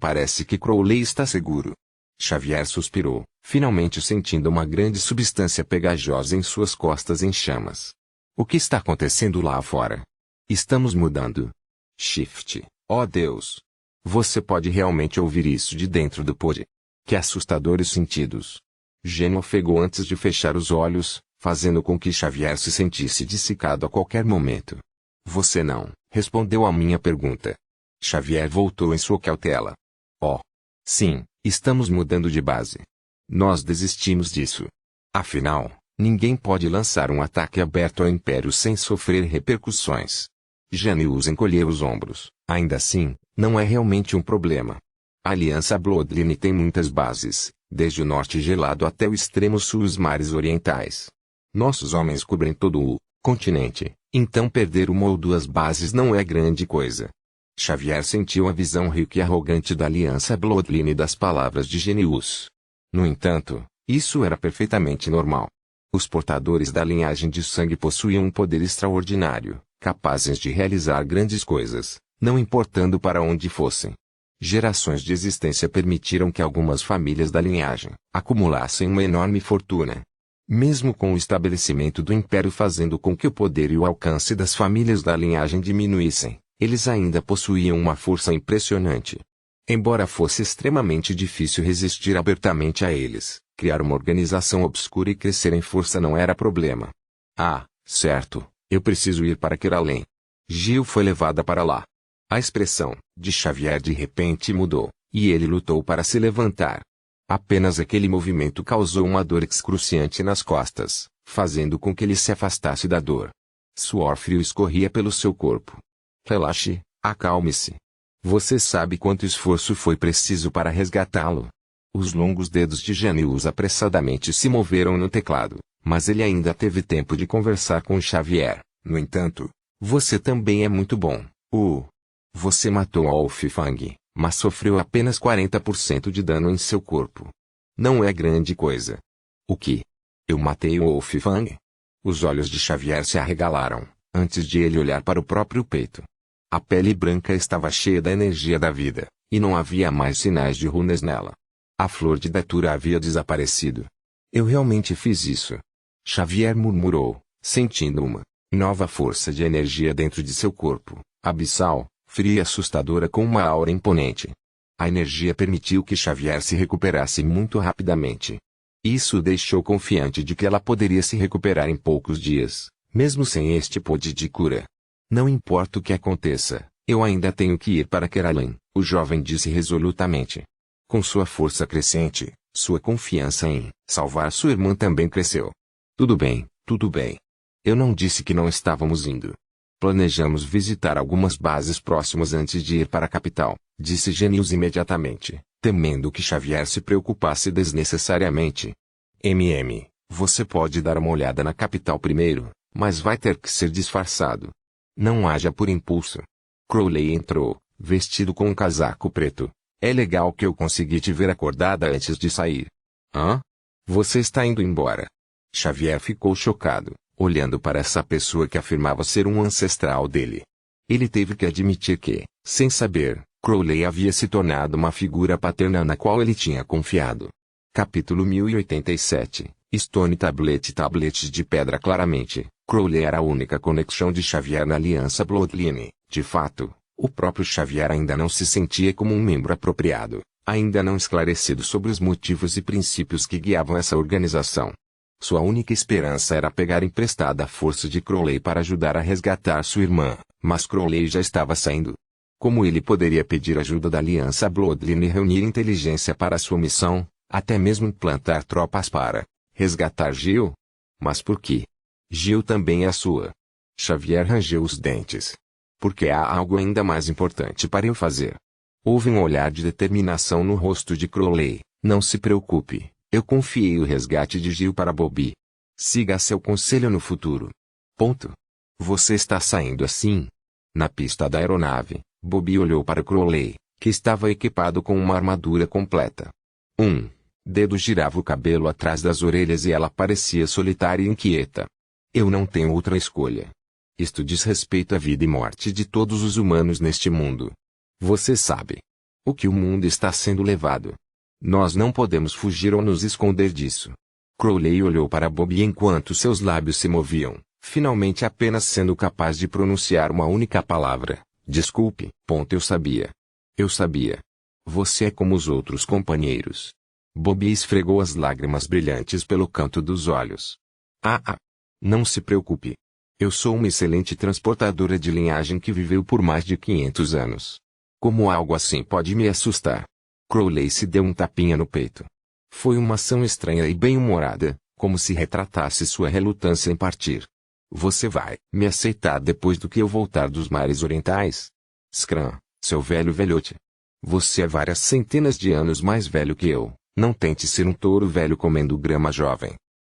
Speaker 1: Parece que Crowley está seguro. Xavier suspirou, finalmente sentindo uma grande substância pegajosa em suas costas em chamas. O que está acontecendo lá fora? Estamos mudando. Shift. Oh Deus! Você pode realmente ouvir isso de dentro do pod. Que assustadores sentidos. Geno ofegou antes de fechar os olhos, fazendo com que Xavier se sentisse dissecado a qualquer momento. Você não respondeu à minha pergunta. Xavier voltou em sua cautela. Oh. Sim, estamos mudando de base. Nós desistimos disso. Afinal, ninguém pode lançar um ataque aberto ao Império sem sofrer repercussões. Janius encolheu os ombros. Ainda assim, não é realmente um problema. A Aliança Bloodline tem muitas bases, desde o norte gelado até o extremo sul dos mares orientais. Nossos homens cobrem todo o continente, então perder uma ou duas bases não é grande coisa. Xavier sentiu a visão rica e arrogante da Aliança Bloodline das palavras de Genius. No entanto, isso era perfeitamente normal. Os portadores da linhagem de sangue possuíam um poder extraordinário, capazes de realizar grandes coisas, não importando para onde fossem. Gerações de existência permitiram que algumas famílias da linhagem acumulassem uma enorme fortuna. Mesmo com o estabelecimento do Império fazendo com que o poder e o alcance das famílias da linhagem diminuíssem, eles ainda possuíam uma força impressionante. Embora fosse extremamente difícil resistir abertamente a eles, criar uma organização obscura e crescer em força não era problema. Ah, certo, eu preciso ir para Keralem. Gil foi levada para lá. A expressão de Xavier de repente mudou, e ele lutou para se levantar. Apenas aquele movimento causou uma dor excruciante nas costas, fazendo com que ele se afastasse da dor. Suor frio escorria pelo seu corpo. Relaxe, acalme-se. Você sabe quanto esforço foi preciso para resgatá-lo. Os longos dedos de Janius apressadamente se moveram no teclado, mas ele ainda teve tempo de conversar com Xavier. No entanto, você também é muito bom. Você matou a Wolfgang, mas sofreu apenas 40% de dano em seu corpo. Não é grande coisa. O que? Eu matei o Wolfgang? Os olhos de Xavier se arregalaram, antes de ele olhar para o próprio peito. A pele branca estava cheia da energia da vida, e não havia mais sinais de runas nela. A flor de datura havia desaparecido. Eu realmente fiz isso. Xavier murmurou, sentindo uma nova força de energia dentro de seu corpo, abissal, fria e assustadora com uma aura imponente. A energia permitiu que Xavier se recuperasse muito rapidamente. Isso o deixou confiante de que ela poderia se recuperar em poucos dias, mesmo sem este pod de cura. Não importa o que aconteça, eu ainda tenho que ir para Keralem, o jovem disse resolutamente. Com sua força crescente, sua confiança em salvar sua irmã também cresceu. Tudo bem, tudo bem. Eu não disse que não estávamos indo. Planejamos visitar algumas bases próximas antes de ir para a capital, disse Genius imediatamente, temendo que Xavier se preocupasse desnecessariamente. Você pode dar uma olhada na capital primeiro, mas vai ter que ser disfarçado. Não haja por impulso. Crowley entrou, vestido com um casaco preto. É legal que eu consegui te ver acordada antes de sair. Hã? Você está indo embora. Xavier ficou chocado, olhando para essa pessoa que afirmava ser um ancestral dele. Ele teve que admitir que, sem saber, Crowley havia se tornado uma figura paterna na qual ele tinha confiado. Capítulo 1087, Stone Tablets de pedra. Claramente, Crowley era a única conexão de Xavier na Aliança Bloodline. De fato, o próprio Xavier ainda não se sentia como um membro apropriado, ainda não esclarecido sobre os motivos e princípios que guiavam essa organização. Sua única esperança era pegar emprestada a força de Crowley para ajudar a resgatar sua irmã, mas Crowley já estava saindo. Como ele poderia pedir ajuda da Aliança Bloodline e reunir inteligência para sua missão, até mesmo implantar tropas para resgatar Jill? Mas por quê? Jill também é sua. Xavier rangeu os dentes. Porque há algo ainda mais importante para eu fazer. Houve um olhar de determinação no rosto de Crowley. Não se preocupe, eu confiei o resgate de Jill para Bobby. Siga seu conselho no futuro. Ponto. Você está saindo assim? Na pista da aeronave, Bobby olhou para Crowley, que estava equipado com uma armadura completa. Dedo girava o cabelo atrás das orelhas e ela parecia solitária e inquieta. Eu não tenho outra escolha. Isto diz respeito à vida e morte de todos os humanos neste mundo. Você sabe. O que o mundo está sendo levado. Nós não podemos fugir ou nos esconder disso. Crowley olhou para Bobby enquanto seus lábios se moviam, finalmente apenas sendo capaz de pronunciar uma única palavra. Desculpe. Eu sabia. Eu sabia. Você é como os outros companheiros. Bobby esfregou as lágrimas brilhantes pelo canto dos olhos. Não se preocupe. Eu sou uma excelente transportadora de linhagem que viveu por mais de 500 anos. Como algo assim pode me assustar? Crowley se deu um tapinha no peito. Foi uma ação estranha e bem-humorada, como se retratasse sua relutância em partir. Você vai me aceitar depois do que eu voltar dos mares orientais? Scram, seu velho velhote. Você é várias centenas de anos mais velho que eu. Não tente ser um touro velho comendo grama jovem.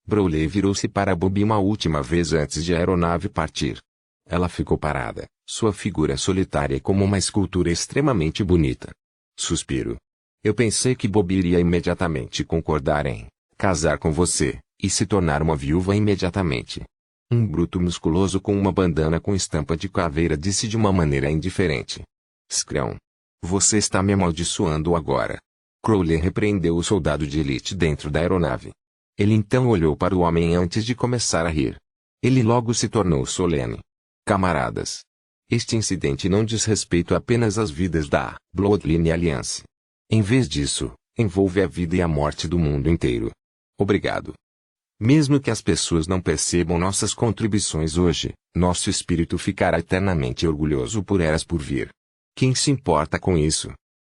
Speaker 1: Crowley virou-se para Bobby uma última vez antes de a aeronave partir. Ela ficou parada, sua figura solitária como uma escultura extremamente bonita. Suspiro. Eu pensei que Bobby iria imediatamente concordar em casar com você, e se tornar uma viúva imediatamente. Um bruto musculoso com uma bandana com estampa de caveira disse de uma maneira indiferente. Scram. Você está me amaldiçoando agora. Crowley repreendeu o soldado de elite dentro da aeronave. Ele então olhou para o homem antes de começar a rir. Ele logo se tornou solene. Camaradas. Este incidente não diz respeito apenas às vidas da Bloodline Alliance. Em vez disso, envolve a vida e a morte do mundo inteiro. Obrigado. Mesmo que as pessoas não percebam nossas contribuições hoje, nosso espírito ficará eternamente orgulhoso por eras por vir. Quem se importa com isso?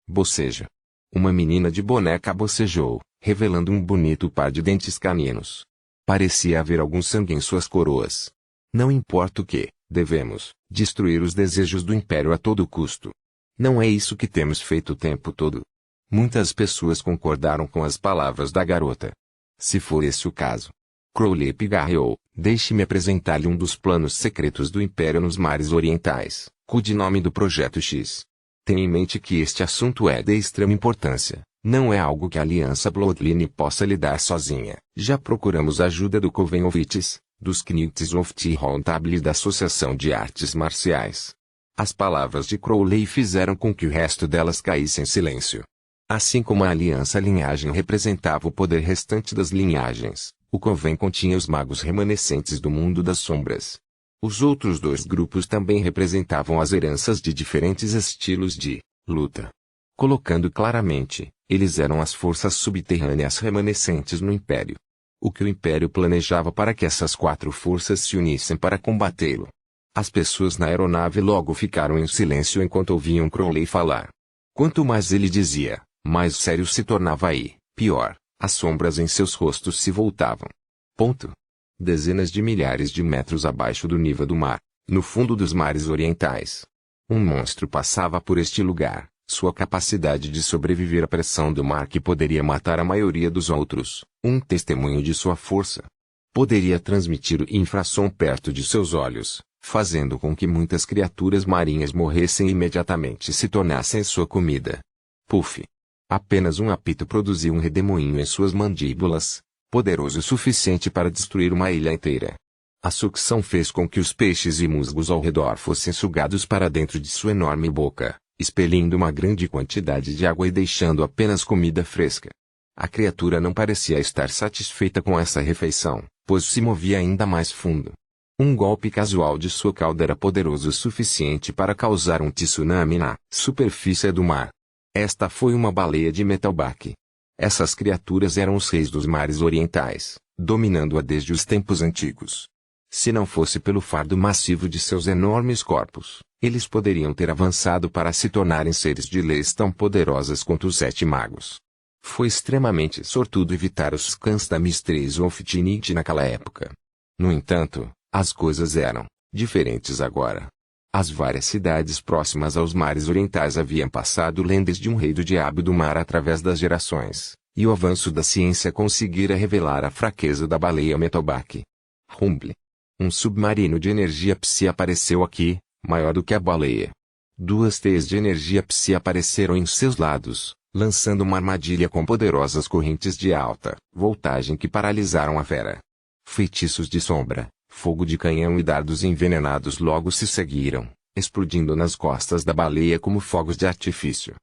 Speaker 1: Boceja. Uma menina de boneca bocejou, revelando um bonito par de dentes caninos. Parecia haver algum sangue em suas coroas. Não importa o que, devemos destruir os desejos do Império a todo custo. Não é isso que temos feito o tempo todo. Muitas pessoas concordaram com as palavras da garota. Se for esse o caso. Crowley pigarreou, deixe-me apresentar-lhe um dos planos secretos do Império nos mares orientais, codinome do Projeto X. Tenha em mente que este assunto é de extrema importância, não é algo que a Aliança Bloodline possa lidar sozinha. Já procuramos a ajuda do Coven of Witches, dos Knights of the Round Table e da Associação de Artes Marciais. As palavras de Crowley fizeram com que o resto delas caísse em silêncio. Assim como a Aliança Linhagem representava o poder restante das linhagens, o Coven continha os magos remanescentes do mundo das sombras. Os outros dois grupos também representavam as heranças de diferentes estilos de luta. Colocando claramente, eles eram as forças subterrâneas remanescentes no Império. O que o Império planejava para que essas quatro forças se unissem para combatê-lo. As pessoas na aeronave logo ficaram em silêncio enquanto ouviam Crowley falar. Quanto mais ele dizia, mais sério se tornava e, pior, as sombras em seus rostos se voltavam. Dezenas de milhares de metros abaixo do nível do mar, no fundo dos mares orientais. Um monstro passava por este lugar, sua capacidade de sobreviver à pressão do mar que poderia matar a maioria dos outros, um testemunho de sua força. Poderia transmitir o infrassom perto de seus olhos, fazendo com que muitas criaturas marinhas morressem imediatamente e se tornassem sua comida. Puff! Apenas um apito produziu um redemoinho em suas mandíbulas, poderoso o suficiente para destruir uma ilha inteira. A sucção fez com que os peixes e musgos ao redor fossem sugados para dentro de sua enorme boca, expelindo uma grande quantidade de água e deixando apenas comida fresca. A criatura não parecia estar satisfeita com essa refeição, pois se movia ainda mais fundo. Um golpe casual de sua cauda era poderoso o suficiente para causar um tsunami na superfície do mar. Esta foi uma baleia de metalback. Essas criaturas eram os reis dos mares orientais, dominando-a desde os tempos antigos. Se não fosse pelo fardo massivo de seus enormes corpos, eles poderiam ter avançado para se tornarem seres de leis tão poderosas quanto os 7 magos. Foi extremamente sortudo evitar os cães da Mistress Wolftinite naquela época. No entanto, as coisas eram diferentes agora. As várias cidades próximas aos mares orientais haviam passado lendas de um rei do diabo do mar através das gerações, e o avanço da ciência conseguira revelar a fraqueza da baleia Metalback. Rumble. Um submarino de energia psi apareceu aqui, maior do que a baleia. 2 teias de energia psi apareceram em seus lados, lançando uma armadilha com poderosas correntes de alta voltagem que paralisaram a fera. Feitiços de sombra, fogo de canhão e dardos envenenados logo se seguiram, explodindo nas costas da baleia como fogos de artifício.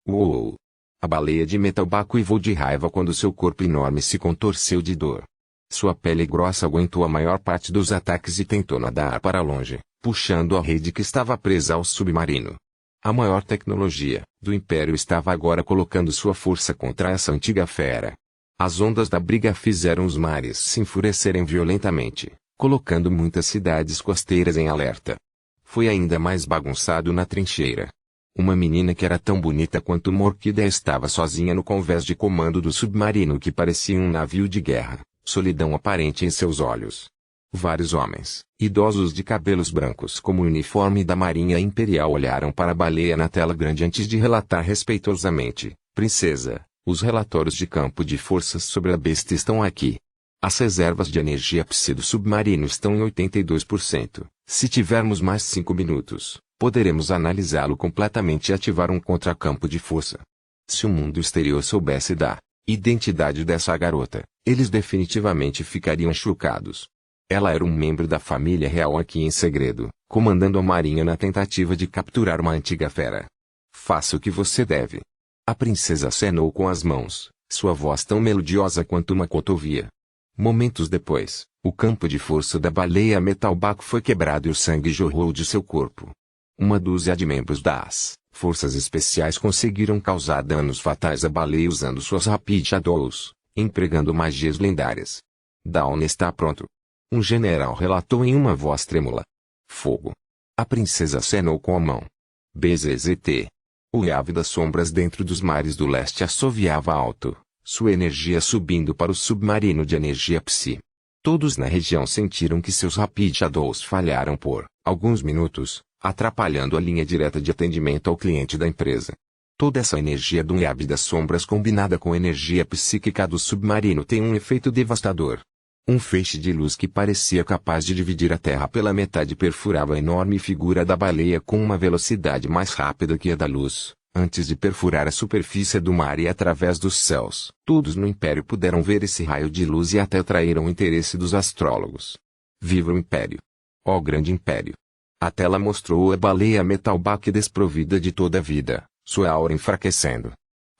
Speaker 1: Uou! A baleia de Metalback uivou de raiva quando seu corpo enorme se contorceu de dor. Sua pele grossa aguentou a maior parte dos ataques e tentou nadar para longe, puxando a rede que estava presa ao submarino. A maior tecnologia do Império estava agora colocando sua força contra essa antiga fera. As ondas da briga fizeram os mares se enfurecerem violentamente, colocando muitas cidades costeiras em alerta. Foi ainda mais bagunçado na trincheira. Uma menina que era tão bonita quanto uma orquídea estava sozinha no convés de comando do submarino que parecia um navio de guerra. Solidão aparente em seus olhos. Vários homens, idosos de cabelos brancos como o uniforme da Marinha Imperial olharam para a baleia na tela grande antes de relatar respeitosamente: Princesa, os relatórios de campo de forças sobre a besta estão aqui. As reservas de energia psi do submarino estão em 82%. Se tivermos mais 5 minutos, poderemos analisá-lo completamente e ativar um contracampo de força. Se o mundo exterior soubesse da identidade dessa garota, eles definitivamente ficariam chocados. Ela era um membro da família real aqui em segredo, comandando a marinha na tentativa de capturar uma antiga fera. Faça o que você deve. A princesa acenou com as mãos, sua voz tão melodiosa quanto uma cotovia. Momentos depois, o campo de força da baleia Metalback foi quebrado e o sangue jorrou de seu corpo. Uma dúzia de membros das forças especiais conseguiram causar danos fatais à baleia usando suas Rapid Shadows, empregando magias lendárias. Dawn está pronto. Um general relatou em uma voz trêmula. Fogo. A princesa acenou com a mão. BZZT. O ave das sombras dentro dos mares do leste assoviava alto, sua energia subindo para o submarino de energia psi. Todos na região sentiram que seus Rapid Shadows falharam por alguns minutos, atrapalhando a linha direta de atendimento ao cliente da empresa. Toda essa energia do Yab das sombras combinada com a energia psíquica do submarino tem um efeito devastador. Um feixe de luz que parecia capaz de dividir a terra pela metade perfurava a enorme figura da baleia com uma velocidade mais rápida que a da luz, antes de perfurar a superfície do mar e através dos céus. Todos no Império puderam ver esse raio de luz e até atraíram o interesse dos astrólogos. Viva o Império! Ó grande Império! A tela mostrou a baleia Metalback desprovida de toda a vida, sua aura enfraquecendo.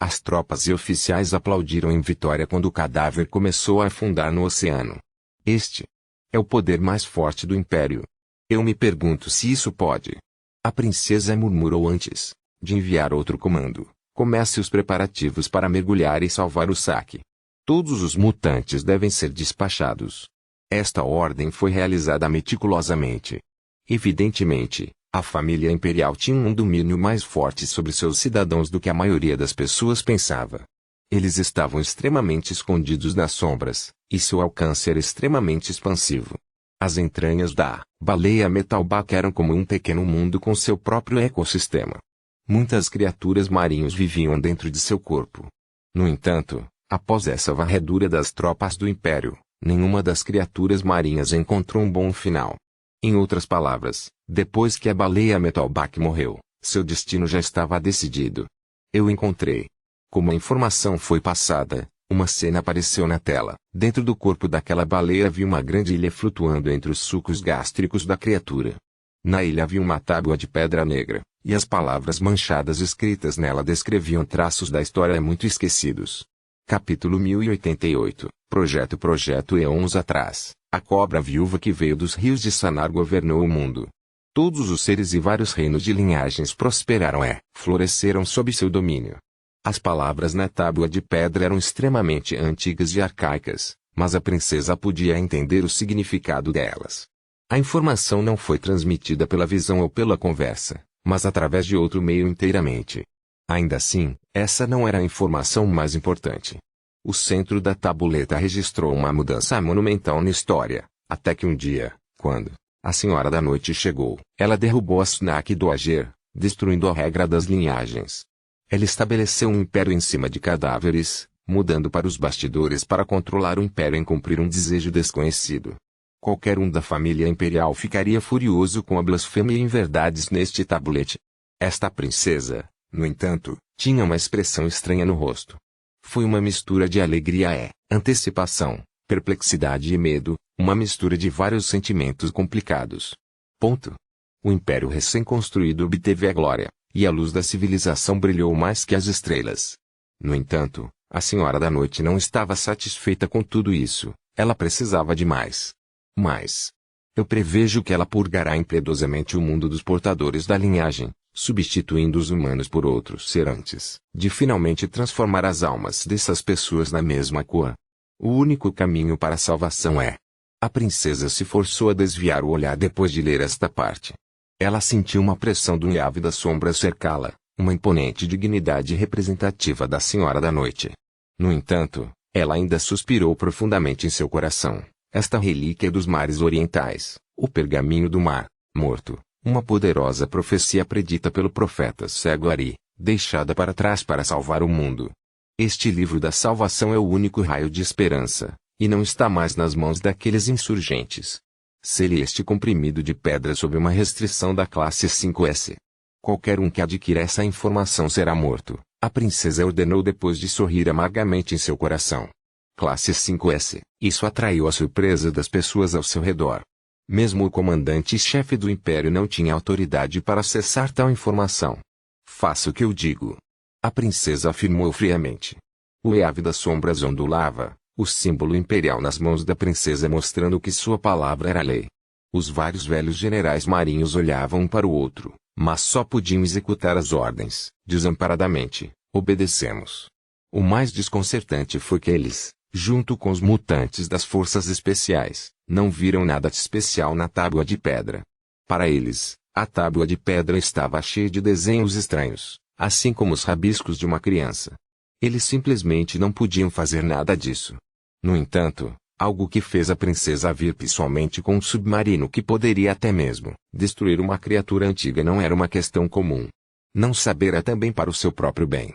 Speaker 1: As tropas e oficiais aplaudiram em vitória quando o cadáver começou a afundar no oceano. Este é o poder mais forte do Império. Eu me pergunto se isso pode. A princesa murmurou antes de enviar outro comando. Comece os preparativos para mergulhar e salvar o saque. Todos os mutantes devem ser despachados. Esta ordem foi realizada meticulosamente. Evidentemente, a família imperial tinha um domínio mais forte sobre seus cidadãos do que a maioria das pessoas pensava. Eles estavam extremamente escondidos nas sombras, e seu alcance era extremamente expansivo. As entranhas da baleia Metalback eram como um pequeno mundo com seu próprio ecossistema. Muitas criaturas marinhas viviam dentro de seu corpo. No entanto, após essa varredura das tropas do Império, nenhuma das criaturas marinhas encontrou um bom final. Em outras palavras, depois que a baleia Metalback morreu, seu destino já estava decidido. Eu encontrei. Como a informação foi passada, uma cena apareceu na tela. Dentro do corpo daquela baleia havia uma grande ilha flutuando entre os sucos gástricos da criatura. Na ilha havia uma tábua de pedra negra, e as palavras manchadas escritas nela descreviam traços da história muito esquecidos. Capítulo 1088, Projeto Eons atrás. A cobra viúva que veio dos rios de Sanar governou o mundo. Todos os seres e vários reinos de linhagens prosperaram e floresceram sob seu domínio. As palavras na tábua de pedra eram extremamente antigas e arcaicas, mas a princesa podia entender o significado delas. A informação não foi transmitida pela visão ou pela conversa, mas através de outro meio inteiramente. Ainda assim, essa não era a informação mais importante. O centro da tabuleta registrou uma mudança monumental na história, até que um dia, quando a Senhora da Noite chegou, ela derrubou a Snack do Ager, destruindo a regra das linhagens. Ela estabeleceu um império em cima de cadáveres, mudando para os bastidores para controlar o império em cumprir um desejo desconhecido. Qualquer um da família imperial ficaria furioso com a blasfêmia e inverdades neste tabulete. Esta princesa, no entanto, tinha uma expressão estranha no rosto. Foi uma mistura de alegria e antecipação, perplexidade e medo, uma mistura de vários sentimentos complicados. Ponto. O império recém-construído obteve a glória, e a luz da civilização brilhou mais que as estrelas. No entanto, a Senhora da Noite não estava satisfeita com tudo isso, ela precisava de mais. Mas eu prevejo que ela purgará impiedosamente o mundo dos portadores da linhagem, substituindo os humanos por outros ser antes de finalmente transformar as almas dessas pessoas na mesma cor. O único caminho para a salvação é. A princesa se forçou a desviar o olhar depois de ler esta parte. Ela sentiu uma pressão do Nhave da Sombra cercá-la, uma imponente dignidade representativa da Senhora da Noite. No entanto, ela ainda suspirou profundamente em seu coração. Esta relíquia dos mares orientais, o pergaminho do mar, morto, uma poderosa profecia predita pelo profeta cego Ari, deixada para trás para salvar o mundo. Este livro da salvação é o único raio de esperança, e não está mais nas mãos daqueles insurgentes. Sele este comprimido de pedra sob uma restrição da classe 5S. Qualquer um que adquira essa informação será morto, a princesa ordenou depois de sorrir amargamente em seu coração. Classe 5S, isso atraiu a surpresa das pessoas ao seu redor. Mesmo o comandante-chefe do império não tinha autoridade para acessar tal informação. Faça o que eu digo. A princesa afirmou friamente. O Eave das Sombras ondulava, o símbolo imperial nas mãos da princesa mostrando que sua palavra era lei. Os vários velhos generais marinhos olhavam um para o outro, mas só podiam executar as ordens, desamparadamente. Obedecemos. O mais desconcertante foi que eles, junto com os mutantes das forças especiais, não viram nada de especial na tábua de pedra. Para eles, a tábua de pedra estava cheia de desenhos estranhos, assim como os rabiscos de uma criança. Eles simplesmente não podiam fazer nada disso. No entanto, algo que fez a princesa vir pessoalmente com um submarino que poderia até mesmo destruir uma criatura antiga não era uma questão comum. Não saber é também para o seu próprio bem.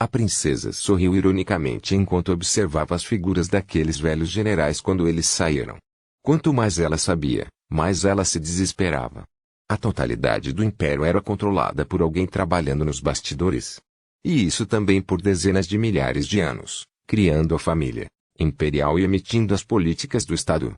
Speaker 1: A princesa sorriu ironicamente enquanto observava as figuras daqueles velhos generais quando eles saíram. Quanto mais ela sabia, mais ela se desesperava. A totalidade do império era controlada por alguém trabalhando nos bastidores. E isso também por dezenas de milhares de anos, criando a família imperial e emitindo as políticas do Estado.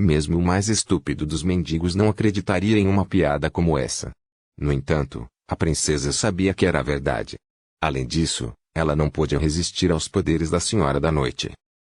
Speaker 1: Mesmo o mais estúpido dos mendigos não acreditaria em uma piada como essa. No entanto, a princesa sabia que era a verdade. Além disso, ela não pôde resistir aos poderes da Senhora da Noite.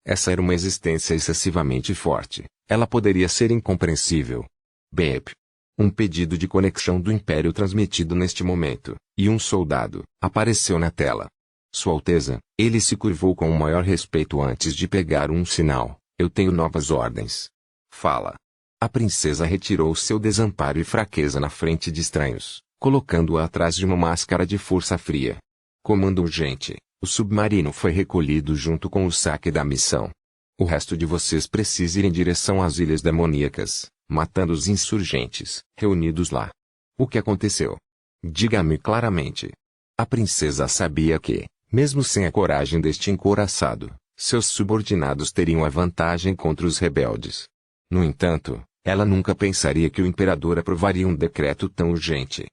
Speaker 1: Essa era uma existência excessivamente forte. Ela poderia ser incompreensível. Beep. Um pedido de conexão do Império transmitido neste momento, e um soldado apareceu na tela. Sua Alteza, ele se curvou com o maior respeito antes de pegar um sinal. Eu tenho novas ordens. Fala. A princesa retirou seu desamparo e fraqueza na frente de estranhos, colocando-a atrás de uma máscara de força fria. Comando urgente, o submarino foi recolhido junto com o saque da missão. O resto de vocês precisa ir em direção às Ilhas Demoníacas, matando os insurgentes, reunidos lá. O que aconteceu? Diga-me claramente. A princesa sabia que, mesmo sem a coragem deste encouraçado, seus subordinados teriam a vantagem contra os rebeldes. No entanto, ela nunca pensaria que o imperador aprovaria um decreto tão urgente.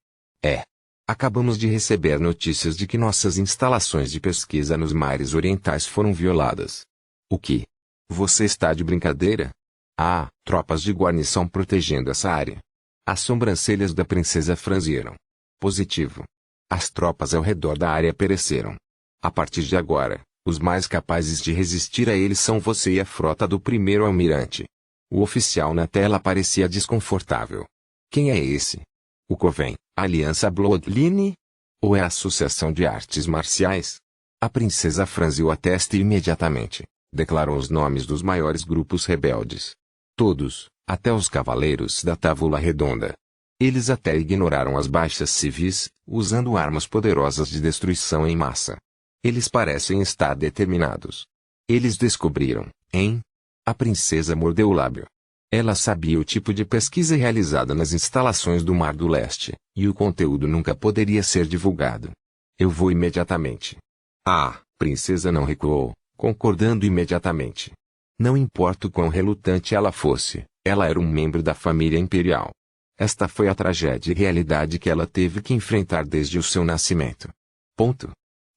Speaker 1: Acabamos de receber notícias de que nossas instalações de pesquisa nos mares orientais foram violadas. O que? Você está de brincadeira? Ah, tropas de guarnição protegendo essa área. As sobrancelhas da princesa franziram. Positivo. As tropas ao redor da área pereceram. A partir de agora, os mais capazes de resistir a eles são você e a frota do primeiro almirante. O oficial na tela parecia desconfortável. Quem é esse? O Coven, a Aliança Bloodline? Ou é a Associação de Artes Marciais? A princesa franziu a testa imediatamente. Declarou os nomes dos maiores grupos rebeldes. Todos, até os cavaleiros da Távola Redonda. Eles até ignoraram as baixas civis, usando armas poderosas de destruição em massa. Eles parecem estar determinados. Eles descobriram, hein? A princesa mordeu o lábio. Ela sabia o tipo de pesquisa realizada nas instalações do Mar do Leste, e o conteúdo nunca poderia ser divulgado. Eu vou imediatamente. A princesa não recuou, concordando imediatamente. Não importa o quão relutante ela fosse, ela era um membro da família imperial. Esta foi a tragédia e realidade que ela teve que enfrentar desde o seu nascimento. Ponto.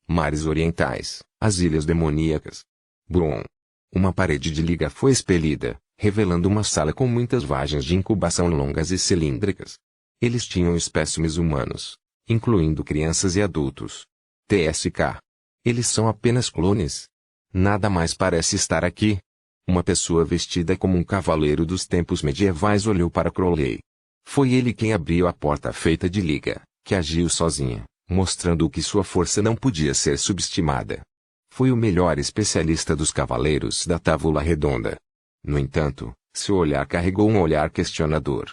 Speaker 1: Mares orientais, as ilhas demoníacas. Brum. Uma parede de liga foi expelida, revelando uma sala com muitas vagens de incubação longas e cilíndricas. Eles tinham espécimes humanos, incluindo crianças e adultos. TSK. Eles são apenas clones. Nada mais parece estar aqui. Uma pessoa vestida como um cavaleiro dos tempos medievais olhou para Crowley. Foi ele quem abriu a porta feita de liga, que agiu sozinha, mostrando que sua força não podia ser subestimada. Foi o melhor especialista dos cavaleiros da Távola Redonda. No entanto, seu olhar carregou um olhar questionador.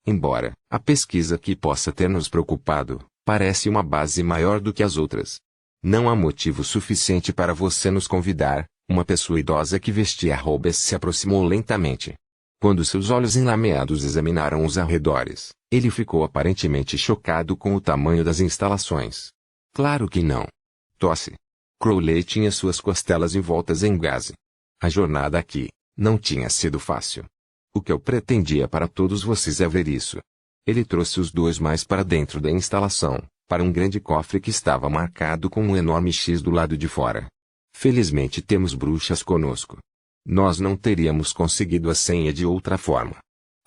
Speaker 1: Embora a pesquisa que possa ter nos preocupado, parece uma base maior do que as outras. Não há motivo suficiente para você nos convidar. Uma pessoa idosa que vestia roubas se aproximou lentamente. Quando seus olhos enlameados examinaram os arredores, ele ficou aparentemente chocado com o tamanho das instalações. Claro que não. Tosse. Crowley tinha suas costelas envoltas em gaze. A jornada aqui não tinha sido fácil. O que eu pretendia para todos vocês é ver isso. Ele trouxe os dois mais para dentro da instalação, para um grande cofre que estava marcado com um enorme X do lado de fora. Felizmente temos bruxas conosco. Nós não teríamos conseguido a senha de outra forma.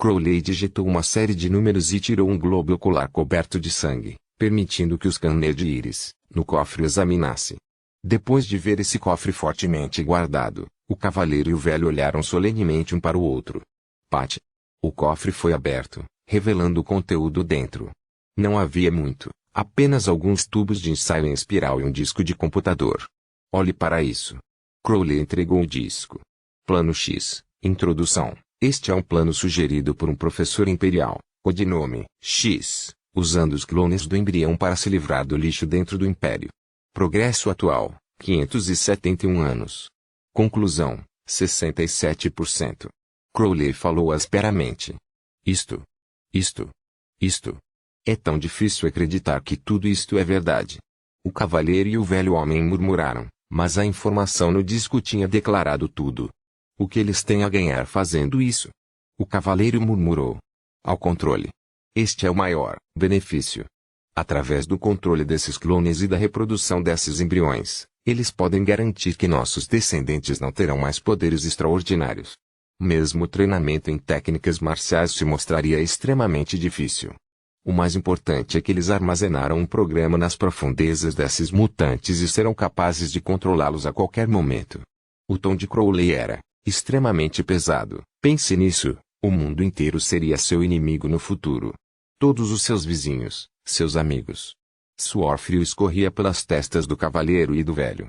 Speaker 1: Crowley digitou uma série de números e tirou um globo ocular coberto de sangue, permitindo que o scanner de íris, no cofre, examinasse. Depois de ver esse cofre fortemente guardado, o cavaleiro e o velho olharam solenemente um para o outro. Pat. O cofre foi aberto, revelando o conteúdo dentro. Não havia muito, apenas alguns tubos de ensaio em espiral e um disco de computador. Olhe para isso. Crowley entregou o disco. Plano X. Introdução. Este é um plano sugerido por um professor imperial, codinome X, usando os clones do embrião para se livrar do lixo dentro do Império. Progresso atual, 571 anos. Conclusão, 67%. Crowley falou asperamente. Isto. É tão difícil acreditar que tudo isto é verdade. O cavaleiro e o velho homem murmuraram, mas a informação no disco tinha declarado tudo. O que eles têm a ganhar fazendo isso? O cavaleiro murmurou. Ao controle. Este é o maior benefício. Através do controle desses clones e da reprodução desses embriões, eles podem garantir que nossos descendentes não terão mais poderes extraordinários. Mesmo o treinamento em técnicas marciais se mostraria extremamente difícil. O mais importante é que eles armazenaram um programa nas profundezas desses mutantes e serão capazes de controlá-los a qualquer momento. O tom de Crowley era extremamente pesado. Pense nisso, o mundo inteiro seria seu inimigo no futuro. Todos os seus vizinhos, seus amigos. Suor frio escorria pelas testas do cavaleiro e do velho.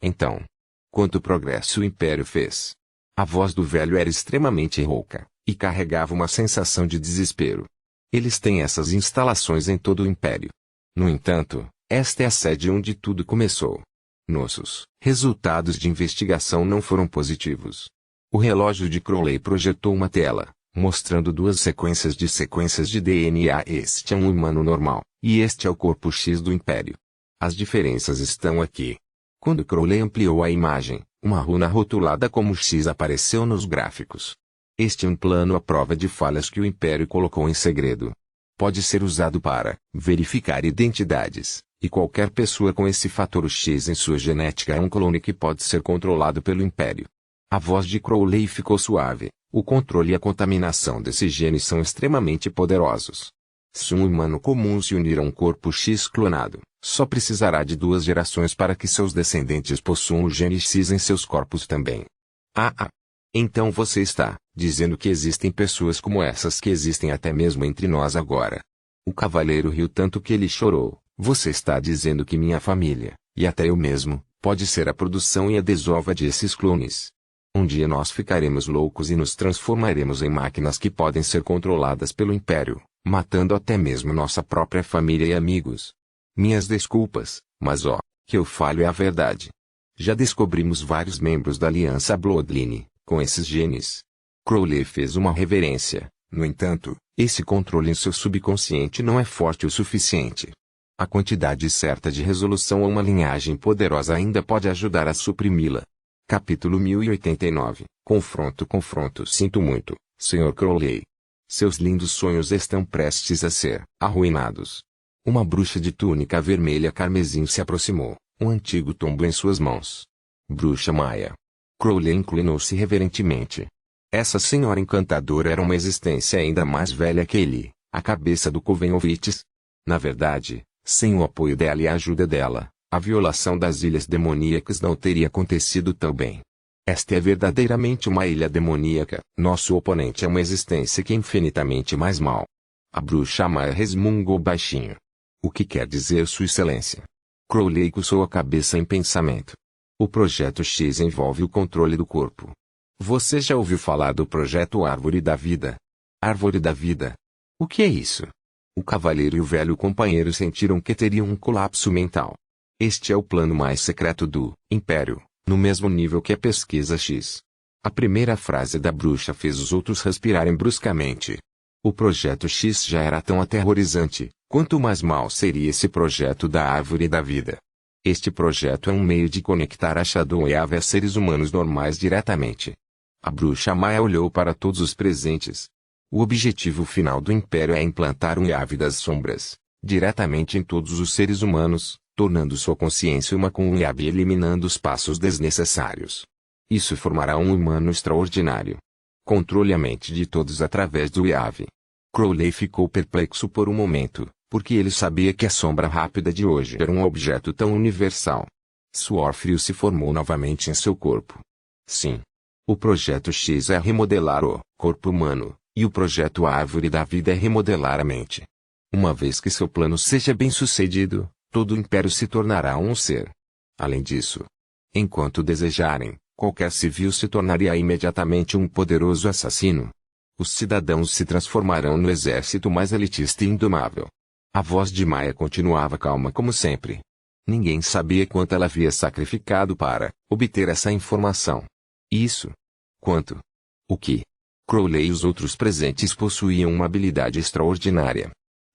Speaker 1: Então, quanto progresso o Império fez? A voz do velho era extremamente rouca, e carregava uma sensação de desespero. Eles têm essas instalações em todo o Império. No entanto, esta é a sede onde tudo começou. Nossos resultados de investigação não foram positivos. O relógio de Crowley projetou uma tela, mostrando duas sequências de DNA. Este é um humano normal, e este é o corpo X do Império. As diferenças estão aqui. Quando Crowley ampliou a imagem, uma runa rotulada como X apareceu nos gráficos. Este é um plano à prova de falhas que o Império colocou em segredo. Pode ser usado para verificar identidades, e qualquer pessoa com esse fator X em sua genética é um clone que pode ser controlado pelo Império. A voz de Crowley ficou suave. O controle e a contaminação desse gene são extremamente poderosos. Se um humano comum se unir a um corpo X clonado, só precisará de 2 gerações para que seus descendentes possuam o gene X em seus corpos também. Então você está dizendo que existem pessoas como essas que existem até mesmo entre nós agora. O cavaleiro riu tanto que ele chorou. Você está dizendo que minha família, e até eu mesmo, pode ser a produção e a desova desses clones. Um dia nós ficaremos loucos e nos transformaremos em máquinas que podem ser controladas pelo Império, matando até mesmo nossa própria família e amigos. Minhas desculpas, mas que eu falo é a verdade. Já descobrimos vários membros da Aliança Bloodline, com esses genes. Crowley fez uma reverência. No entanto, esse controle em seu subconsciente não é forte o suficiente. A quantidade certa de resolução a uma linhagem poderosa ainda pode ajudar a suprimi-la. Capítulo 1089. Confronto. Sinto muito, Sr. Crowley. Seus lindos sonhos estão prestes a ser arruinados. Uma bruxa de túnica vermelha carmesim se aproximou, um antigo tombo em suas mãos. Bruxa Maia. Crowley inclinou-se reverentemente. Essa senhora encantadora era uma existência ainda mais velha que ele, a cabeça do Coven-Ovites. Na verdade, sem o apoio dela e a ajuda dela, a violação das ilhas demoníacas não teria acontecido tão bem. Esta é verdadeiramente uma ilha demoníaca. Nosso oponente é uma existência que é infinitamente mais mal. A bruxa Maia resmungou baixinho. O que quer dizer Sua Excelência? Crowley coçou a cabeça em pensamento. O Projeto X envolve o controle do corpo. Você já ouviu falar do Projeto Árvore da Vida? Árvore da Vida? O que é isso? O cavaleiro e o velho companheiro sentiram que teriam um colapso mental. Este é o plano mais secreto do Império, no mesmo nível que a Pesquisa X. A primeira frase da bruxa fez os outros respirarem bruscamente. O Projeto X já era tão aterrorizante, quanto mais mal seria esse projeto da Árvore da Vida. Este projeto é um meio de conectar a Shadow Eve a seres humanos normais diretamente. A bruxa Maia olhou para todos os presentes. O objetivo final do Império é implantar um Eve das Sombras, diretamente em todos os seres humanos, tornando sua consciência uma com um Eve e eliminando os passos desnecessários. Isso formará um humano extraordinário. Controle a mente de todos através do Eve. Crowley ficou perplexo por um momento, porque ele sabia que a sombra rápida de hoje era um objeto tão universal. Suor frio se formou novamente em seu corpo. Sim. O Projeto X é remodelar o corpo humano, e o Projeto Árvore da Vida é remodelar a mente. Uma vez que seu plano seja bem-sucedido, todo o Império se tornará um ser. Além disso, enquanto desejarem, qualquer civil se tornaria imediatamente um poderoso assassino. Os cidadãos se transformarão no exército mais elitista e indomável. A voz de Maia continuava calma como sempre. Ninguém sabia quanto ela havia sacrificado para obter essa informação. Isso. Quanto? O que? Crowley e os outros presentes possuíam uma habilidade extraordinária.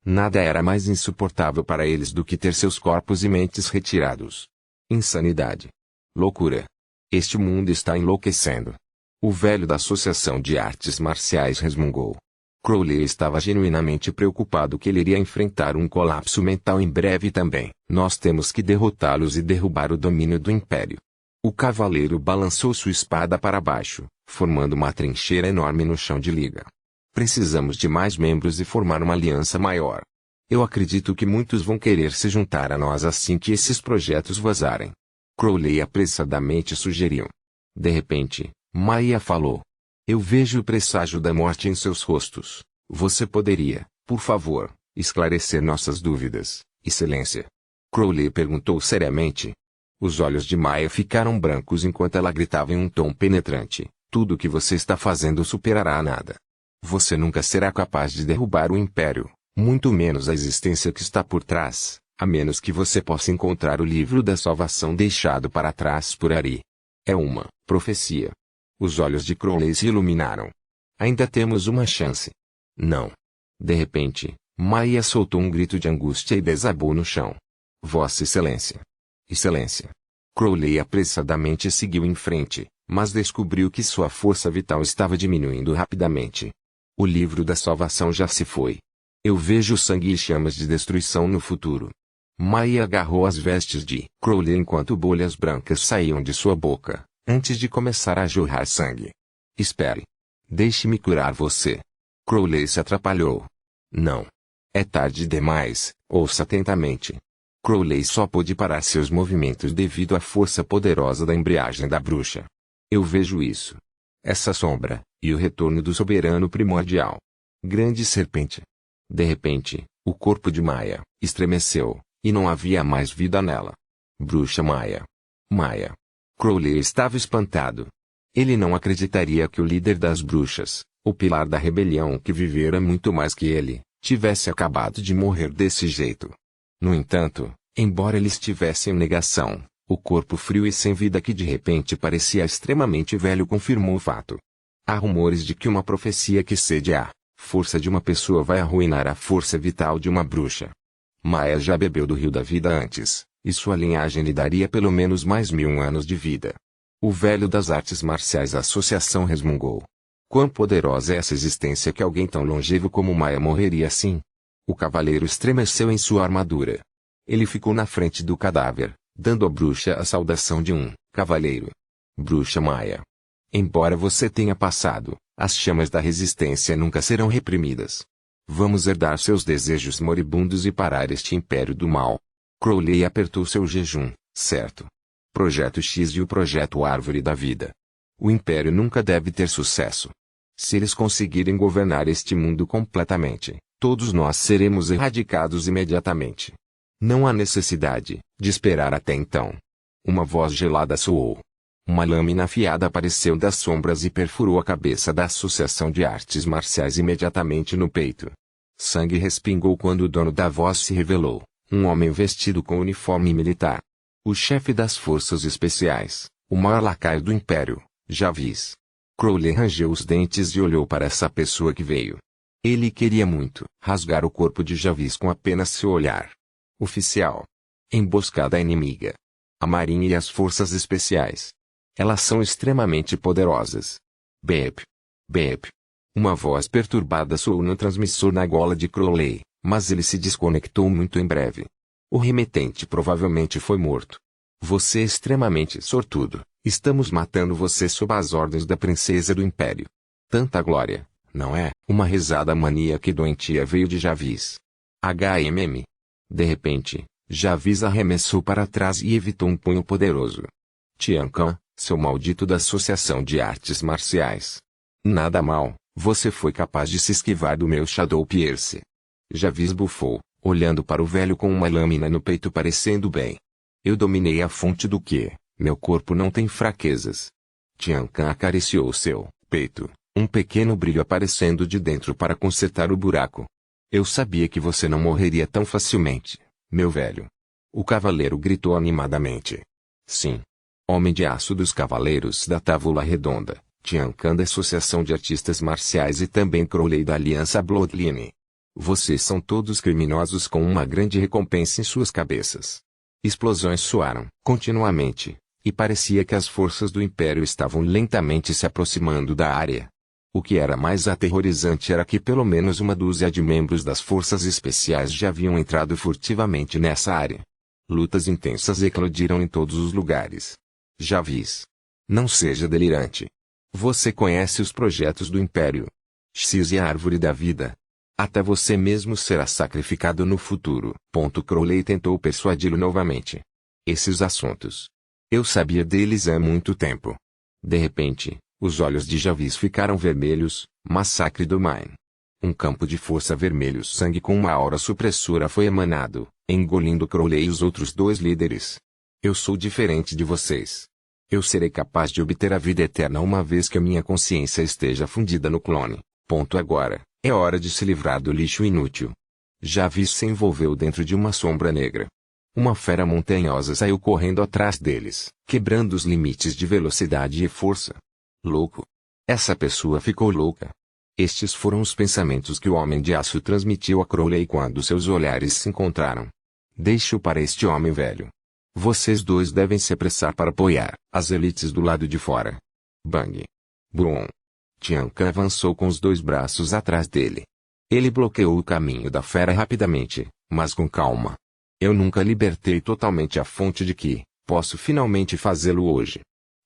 Speaker 1: Nada era mais insuportável para eles do que ter seus corpos e mentes retirados. Insanidade. Loucura. Este mundo está enlouquecendo. O velho da Associação de Artes Marciais resmungou. Crowley estava genuinamente preocupado que ele iria enfrentar um colapso mental em breve também. Nós temos que derrotá-los e derrubar o domínio do Império. O cavaleiro balançou sua espada para baixo, formando uma trincheira enorme no chão de liga. Precisamos de mais membros e formar uma aliança maior. Eu acredito que muitos vão querer se juntar a nós assim que esses projetos vazarem. Crowley apressadamente sugeriu. De repente, Maia falou. Eu vejo o presságio da morte em seus rostos. Você poderia, por favor, esclarecer nossas dúvidas, Excelência? Crowley perguntou seriamente. Os olhos de Maia ficaram brancos enquanto ela gritava em um tom penetrante. Tudo o que você está fazendo superará a nada. Você nunca será capaz de derrubar o Império, muito menos a existência que está por trás, a menos que você possa encontrar o livro da salvação deixado para trás por Ari. É uma profecia. Os olhos de Crowley se iluminaram. Ainda temos uma chance. Não. De repente, Maia soltou um grito de angústia e desabou no chão. Vossa Excelência. Excelência. Crowley apressadamente seguiu em frente, mas descobriu que sua força vital estava diminuindo rapidamente. O livro da salvação já se foi. Eu vejo sangue e chamas de destruição no futuro. Maia agarrou as vestes de Crowley enquanto bolhas brancas saíam de sua boca, antes de começar a jorrar sangue. Espere. Deixe-me curar você. Crowley se atrapalhou. Não. É tarde demais, ouça atentamente. Crowley só pôde parar seus movimentos devido à força poderosa da embreagem da bruxa. Eu vejo isso. Essa sombra, e o retorno do soberano primordial. Grande serpente. De repente, o corpo de Maia estremeceu, e não havia mais vida nela. Bruxa Maia. Maia. Crowley estava espantado. Ele não acreditaria que o líder das bruxas, o pilar da rebelião que vivera muito mais que ele, tivesse acabado de morrer desse jeito. No entanto, embora ele estivesse em negação, o corpo frio e sem vida que de repente parecia extremamente velho confirmou o fato. Há rumores de que uma profecia que cede a força de uma pessoa vai arruinar a força vital de uma bruxa. Maia já bebeu do rio da vida antes, e sua linhagem lhe daria pelo menos mais 1000 anos de vida. O velho das artes marciais Associação resmungou. Quão poderosa é essa existência que alguém tão longevo como Maia morreria assim? O cavaleiro estremeceu em sua armadura. Ele ficou na frente do cadáver, dando à bruxa a saudação de um cavaleiro. Bruxa Maia. Embora você tenha passado, as chamas da resistência nunca serão reprimidas. Vamos herdar seus desejos moribundos e parar este império do mal. Crowley apertou seu jejum, certo? Projeto X e o Projeto Árvore da Vida. O império nunca deve ter sucesso. Se eles conseguirem governar este mundo completamente, todos nós seremos erradicados imediatamente. Não há necessidade de esperar até então. Uma voz gelada soou. Uma lâmina afiada apareceu das sombras e perfurou a cabeça da Associação de Artes Marciais imediatamente no peito. Sangue respingou quando o dono da voz se revelou, um homem vestido com uniforme militar. O chefe das forças especiais, o maior lacaio do Império, Javis. Crowley rangeu os dentes e olhou para essa pessoa que veio. Ele queria muito rasgar o corpo de Javis com apenas seu olhar. Oficial. Emboscada inimiga. A Marinha e as Forças Especiais. Elas são extremamente poderosas. Bep. Bep. Uma voz perturbada soou no transmissor na gola de Crowley, mas ele se desconectou muito em breve. O remetente provavelmente foi morto. Você é extremamente sortudo. Estamos matando você sob as ordens da princesa do Império. Tanta glória, não é? Uma risada maníaca e doentia veio de Javis. HMM. De repente, Javis arremessou para trás e evitou um punho poderoso. Tiancan, seu maldito da Associação de Artes Marciais. Nada mal, você foi capaz de se esquivar do meu Shadow Pierce. Javis bufou, olhando para o velho com uma lâmina no peito parecendo bem. Eu dominei a fonte do que, meu corpo não tem fraquezas. Tiancan acariciou seu peito, um pequeno brilho aparecendo de dentro para consertar o buraco. Eu sabia que você não morreria tão facilmente, meu velho. O cavaleiro gritou animadamente. Sim. Homem de aço dos Cavaleiros da Távola Redonda, Tiancan da Associação de Artistas Marciais e também Crowley da Aliança Bloodline. Vocês são todos criminosos com uma grande recompensa em suas cabeças. Explosões soaram continuamente, e parecia que as forças do Império estavam lentamente se aproximando da área. O que era mais aterrorizante era que pelo menos uma dúzia de membros das forças especiais já haviam entrado furtivamente nessa área. Lutas intensas eclodiram em todos os lugares. Javis. Não seja delirante. Você conhece os projetos do Império. X e a Árvore da Vida. Até você mesmo será sacrificado no futuro. Crowley tentou persuadi-lo novamente. Esses assuntos. Eu sabia deles há muito tempo. De repente, os olhos de Javis ficaram vermelhos. Massacre do Mine. Um campo de força vermelho sangue com uma aura supressora foi emanado, engolindo Crowley e os outros dois líderes. Eu sou diferente de vocês. Eu serei capaz de obter a vida eterna uma vez que a minha consciência esteja fundida no clone. Agora, é hora de se livrar do lixo inútil. Javis se envolveu dentro de uma sombra negra. Uma fera montanhosa saiu correndo atrás deles, quebrando os limites de velocidade e força. Louco. Essa pessoa ficou louca. Estes foram os pensamentos que o Homem de Aço transmitiu a Crowley quando seus olhares se encontraram. Deixe-o para este homem velho. Vocês dois devem se apressar para apoiar as elites do lado de fora. Bang. Brum. Tiancan avançou com os dois braços atrás dele. Ele bloqueou o caminho da fera rapidamente, mas com calma. Eu nunca libertei totalmente a fonte de que posso finalmente fazê-lo hoje.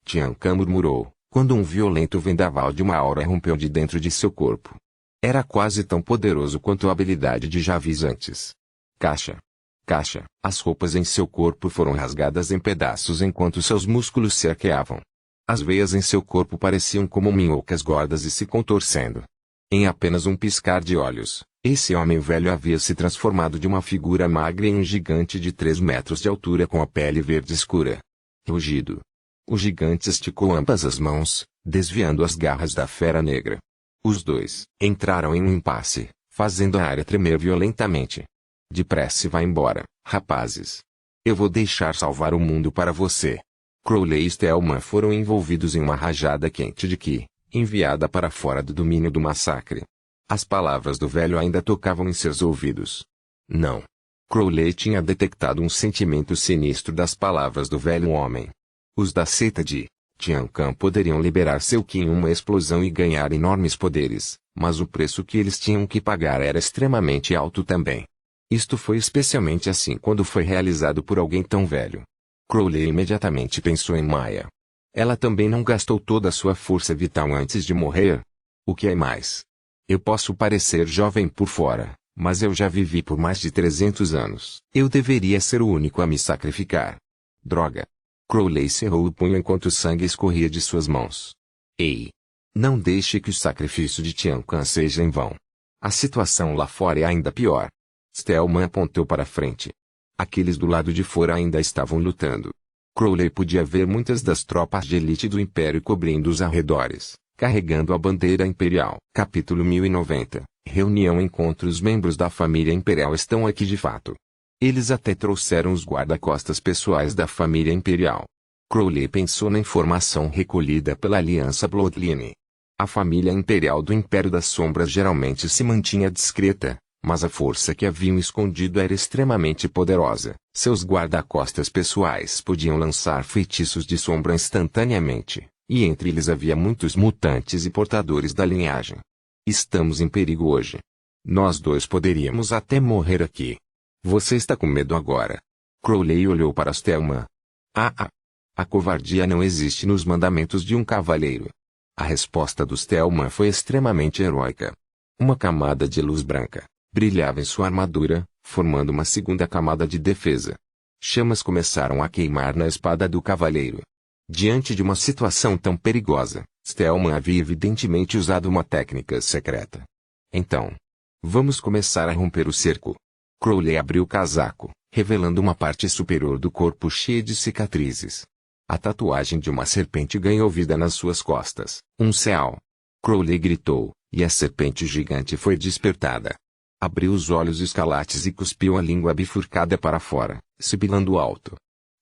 Speaker 1: Tiancan murmurou, quando um violento vendaval de uma aura rompeu de dentro de seu corpo. Era quase tão poderoso quanto a habilidade de Javis antes. Caixa. Caixa. As roupas em seu corpo foram rasgadas em pedaços enquanto seus músculos se arqueavam. As veias em seu corpo pareciam como minhocas gordas e se contorcendo. Em apenas um piscar de olhos, esse homem velho havia se transformado de uma figura magra em um gigante de 3 metros de altura com a pele verde escura. Rugido. O gigante esticou ambas as mãos, desviando as garras da fera negra. Os dois entraram em um impasse, fazendo a área tremer violentamente. Depressa e vá embora, rapazes. Eu vou deixar salvar o mundo para você. Crowley e Stillman foram envolvidos em uma rajada quente de ki, enviada para fora do domínio do massacre. As palavras do velho ainda tocavam em seus ouvidos. Não. Crowley tinha detectado um sentimento sinistro das palavras do velho homem. Os da seita de Tiancan poderiam liberar seu ki em uma explosão e ganhar enormes poderes, mas o preço que eles tinham que pagar era extremamente alto também. Isto foi especialmente assim quando foi realizado por alguém tão velho. Crowley imediatamente pensou em Maya. Ela também não gastou toda a sua força vital antes de morrer? O que é mais? Eu posso parecer jovem por fora, mas eu já vivi por mais de 300 anos. Eu deveria ser o único a me sacrificar. Droga. Crowley cerrou o punho enquanto o sangue escorria de suas mãos. Ei! Não deixe que o sacrifício de Tiancan seja em vão. A situação lá fora é ainda pior. Stillman apontou para frente. Aqueles do lado de fora ainda estavam lutando. Crowley podia ver muitas das tropas de elite do Império cobrindo os arredores, carregando a bandeira imperial. Capítulo 1090. Reunião. Encontro. Os membros da família imperial estão aqui de fato. Eles até trouxeram os guarda-costas pessoais da família imperial. Crowley pensou na informação recolhida pela Aliança Bloodline. A família imperial do Império das Sombras geralmente se mantinha discreta, mas a força que haviam escondido era extremamente poderosa. Seus guarda-costas pessoais podiam lançar feitiços de sombra instantaneamente, e entre eles havia muitos mutantes e portadores da linhagem. Estamos em perigo hoje. Nós dois poderíamos até morrer aqui. Você está com medo agora? Crowley olhou para Stillman. A covardia não existe nos mandamentos de um cavaleiro. A resposta do Stillman foi extremamente heróica. Uma camada de luz branca brilhava em sua armadura, formando uma segunda camada de defesa. Chamas começaram a queimar na espada do cavaleiro. Diante de uma situação tão perigosa, Stillman havia evidentemente usado uma técnica secreta. Então, vamos começar a romper o cerco. Crowley abriu o casaco, revelando uma parte superior do corpo cheia de cicatrizes. A tatuagem de uma serpente ganhou vida nas suas costas. Um seal. Crowley gritou, e a serpente gigante foi despertada. Abriu os olhos escalates e cuspiu a língua bifurcada para fora, sibilando alto.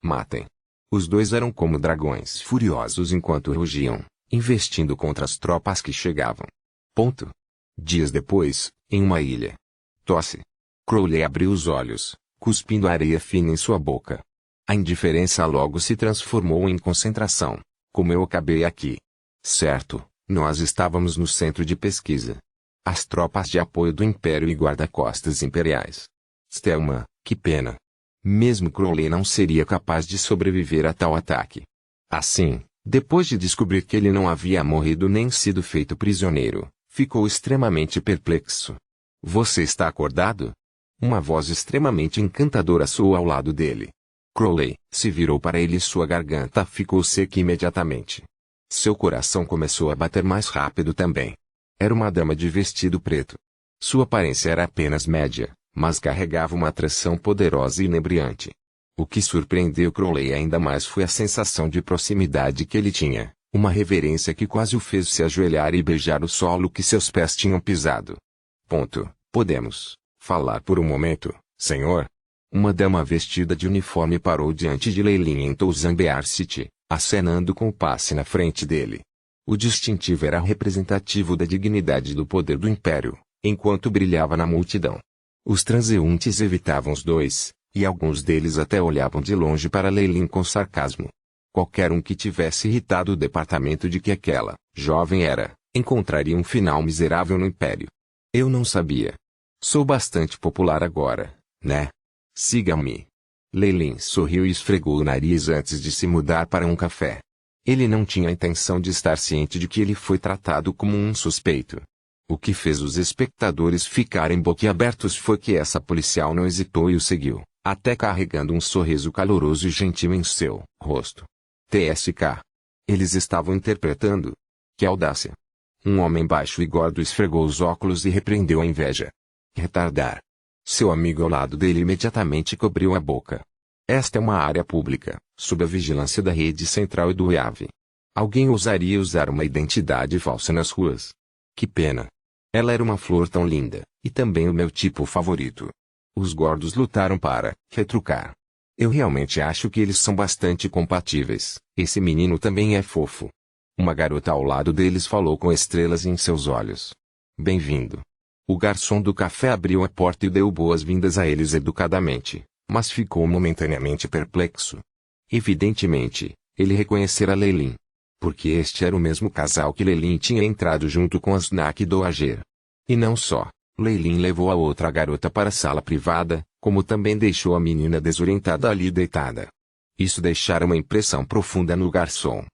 Speaker 1: Matem. Os dois eram como dragões furiosos enquanto rugiam, investindo contra as tropas que chegavam. Ponto. Dias depois, em uma ilha. Tosse. Crowley abriu os olhos, cuspindo areia fina em sua boca. A indiferença logo se transformou em concentração, como eu acabei aqui. Certo, nós estávamos no centro de pesquisa. As tropas de apoio do Império e guarda-costas imperiais. Stillman, que pena. Mesmo Crowley não seria capaz de sobreviver a tal ataque. Assim, depois de descobrir que ele não havia morrido nem sido feito prisioneiro, ficou extremamente perplexo. Você está acordado? Uma voz extremamente encantadora soou ao lado dele. Crowley se virou para ele e sua garganta ficou seca imediatamente. Seu coração começou a bater mais rápido também. Era uma dama de vestido preto. Sua aparência era apenas média, mas carregava uma atração poderosa e inebriante. O que surpreendeu Crowley ainda mais foi a sensação de proximidade que ele tinha, uma reverência que quase o fez se ajoelhar e beijar o solo que seus pés tinham pisado. Podemos falar por um momento, senhor? Uma dama vestida de uniforme parou diante de Leilin em Touzambear City, acenando com o passe na frente dele. O distintivo era representativo da dignidade e do poder do Império, enquanto brilhava na multidão. Os transeuntes evitavam os dois, e alguns deles até olhavam de longe para Leilin com sarcasmo. Qualquer um que tivesse irritado o departamento de que aquela jovem era, encontraria um final miserável no Império. Eu não sabia. Sou bastante popular agora, né? Siga-me. Leilin sorriu e esfregou o nariz antes de se mudar para um café. Ele não tinha a intenção de estar ciente de que ele foi tratado como um suspeito. O que fez os espectadores ficarem boquiabertos foi que essa policial não hesitou e o seguiu, até carregando um sorriso caloroso e gentil em seu rosto. TSK. Eles estavam interpretando. Que audácia. Um homem baixo e gordo esfregou os óculos e repreendeu a inveja. Retardar. Seu amigo ao lado dele imediatamente cobriu a boca. Esta é uma área pública, sob a vigilância da rede central e do IAV. Alguém ousaria usar uma identidade falsa nas ruas? Que pena. Ela era uma flor tão linda, e também o meu tipo favorito. Os gordos lutaram para retrucar. Eu realmente acho que eles são bastante compatíveis. Esse menino também é fofo. Uma garota ao lado deles falou com estrelas em seus olhos. Bem-vindo. O garçom do café abriu a porta e deu boas-vindas a eles educadamente, mas ficou momentaneamente perplexo. Evidentemente, ele reconhecera Leilin. Porque este era o mesmo casal que Leilin tinha entrado junto com Asnak Doager. E não só, Leilin levou a outra garota para a sala privada, como também deixou a menina desorientada ali deitada. Isso deixara uma impressão profunda no garçom.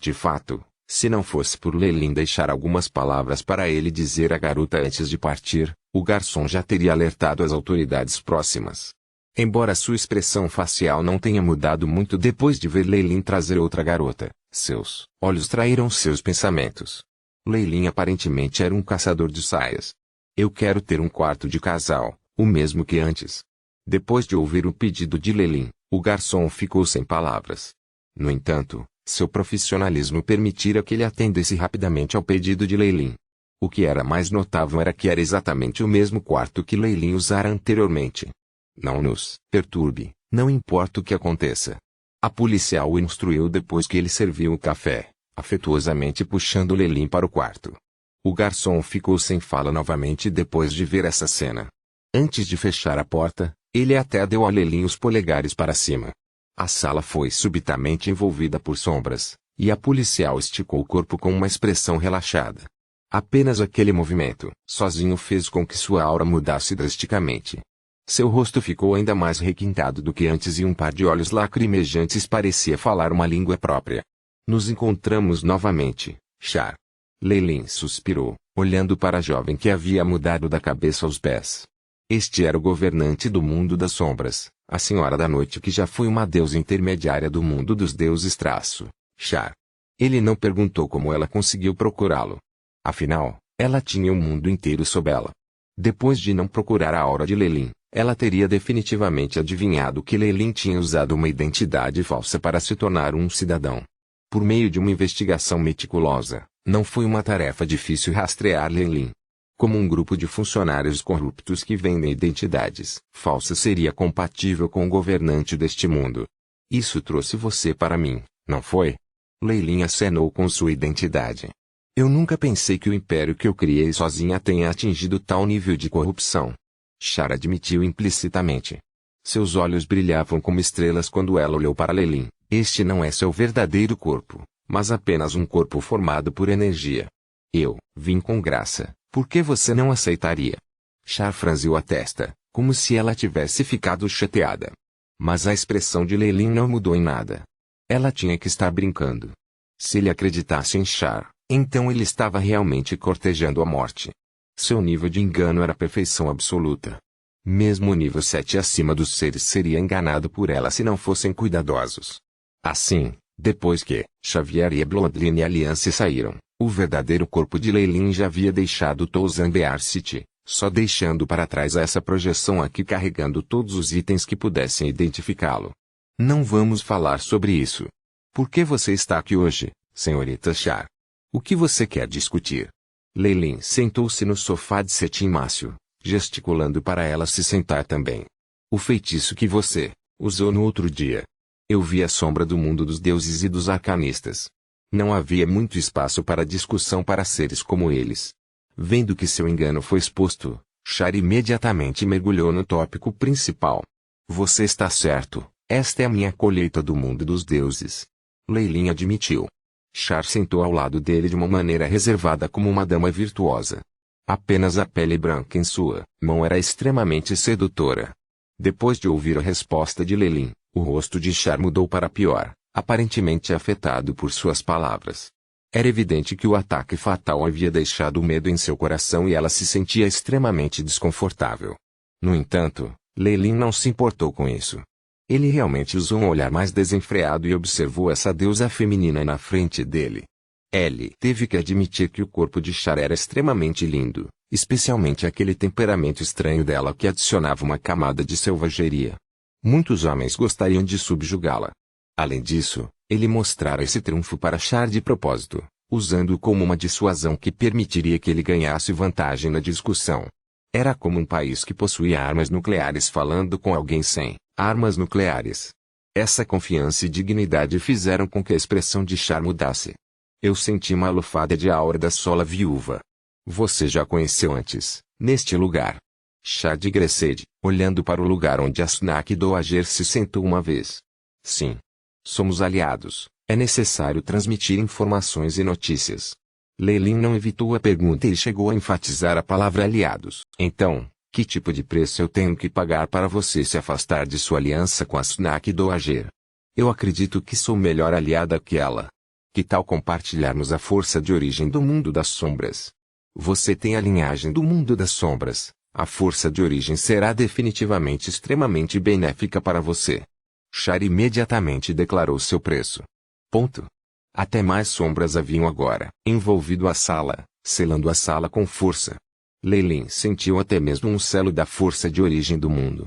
Speaker 1: De fato, se não fosse por Leilin deixar algumas palavras para ele dizer à garota antes de partir, o garçom já teria alertado as autoridades próximas. Embora sua expressão facial não tenha mudado muito depois de ver Leilin trazer outra garota, seus olhos traíram seus pensamentos. Leilin aparentemente era um caçador de saias. Eu quero ter um quarto de casal, o mesmo que antes. Depois de ouvir o pedido de Leilin, o garçom ficou sem palavras. No entanto, seu profissionalismo permitira que ele atendesse rapidamente ao pedido de Leilin. O que era mais notável era que era exatamente o mesmo quarto que Leilin usara anteriormente. Não nos perturbe, não importa o que aconteça. A policial o instruiu depois que ele serviu o café, afetuosamente puxando Leilin para o quarto. O garçom ficou sem fala novamente depois de ver essa cena. Antes de fechar a porta, ele até deu a Leilin os polegares para cima. A sala foi subitamente envolvida por sombras, e a policial esticou o corpo com uma expressão relaxada. Apenas aquele movimento, sozinho, fez com que sua aura mudasse drasticamente. Seu rosto ficou ainda mais requintado do que antes e um par de olhos lacrimejantes parecia falar uma língua própria. Nos encontramos novamente, Char. Leilin suspirou, olhando para a jovem que havia mudado da cabeça aos pés. Este era o governante do mundo das sombras, a Senhora da Noite que já foi uma deusa intermediária do mundo dos deuses Char. Ele não perguntou como ela conseguiu procurá-lo. Afinal, ela tinha o mundo inteiro sob ela. Depois de não procurar a aura de Leilin, ela teria definitivamente adivinhado que Leilin tinha usado uma identidade falsa para se tornar um cidadão. Por meio de uma investigação meticulosa, não foi uma tarefa difícil rastrear Leilin. Como um grupo de funcionários corruptos que vendem identidades falsas seria compatível com o governante deste mundo. Isso trouxe você para mim, não foi? Leilin acenou com sua identidade. Eu nunca pensei que o império que eu criei sozinha tenha atingido tal nível de corrupção. Char admitiu implicitamente. Seus olhos brilhavam como estrelas quando ela olhou para Leilin. Este não é seu verdadeiro corpo, mas apenas um corpo formado por energia. Eu vim com graça, por que você não aceitaria? Char franziu a testa, como se ela tivesse ficado chateada. Mas a expressão de Leilin não mudou em nada. Ela tinha que estar brincando. Se ele acreditasse em Char, então ele estava realmente cortejando a morte. Seu nível de engano era perfeição absoluta. Mesmo o nível 7 acima dos seres seria enganado por ela se não fossem cuidadosos. Assim, depois que Xavier e a Bloodline Alliance saíram, o verdadeiro corpo de Leilin já havia deixado Tozambear City, só deixando para trás essa projeção aqui carregando todos os itens que pudessem identificá-lo. Não vamos falar sobre isso. Por que você está aqui hoje, senhorita Char? O que você quer discutir? Leilin sentou-se no sofá de cetim mácio, gesticulando para ela se sentar também. O feitiço que você usou no outro dia. Eu vi a sombra do mundo dos deuses e dos arcanistas. Não havia muito espaço para discussão para seres como eles. Vendo que seu engano foi exposto, Char imediatamente mergulhou no tópico principal. Você está certo, esta é a minha colheita do mundo dos deuses. Leilin admitiu. Char sentou ao lado dele de uma maneira reservada como uma dama virtuosa. Apenas a pele branca em sua mão era extremamente sedutora. Depois de ouvir a resposta de Leilin, o rosto de Char mudou para pior, aparentemente afetado por suas palavras. Era evidente que o ataque fatal havia deixado medo em seu coração e ela se sentia extremamente desconfortável. No entanto, Leilin não se importou com isso. Ele realmente usou um olhar mais desenfreado e observou essa deusa feminina na frente dele. Ele teve que admitir que o corpo de Char era extremamente lindo, especialmente aquele temperamento estranho dela que adicionava uma camada de selvageria. Muitos homens gostariam de subjugá-la. Além disso, ele mostrara esse triunfo para Char de propósito, usando-o como uma dissuasão que permitiria que ele ganhasse vantagem na discussão. Era como um país que possuía armas nucleares falando com alguém sem armas nucleares. Essa confiança e dignidade fizeram com que a expressão de Char mudasse. Eu senti uma lufada de aura da sola viúva. Você já conheceu antes, neste lugar? Char de Gresed, olhando para o lugar onde Asnak Doager se sentou uma vez. Sim. Somos aliados, é necessário transmitir informações e notícias. Leilin não evitou a pergunta e chegou a enfatizar a palavra aliados. Então, que tipo de preço eu tenho que pagar para você se afastar de sua aliança com Asnak Doager? Eu acredito que sou melhor aliada que ela. Que tal compartilharmos a força de origem do mundo das sombras? Você tem a linhagem do mundo das sombras. A força de origem será definitivamente extremamente benéfica para você. Char imediatamente declarou seu preço. Ponto. Até mais sombras haviam agora envolvido a sala, selando a sala com força. Leilin sentiu até mesmo um selo da força de origem do mundo.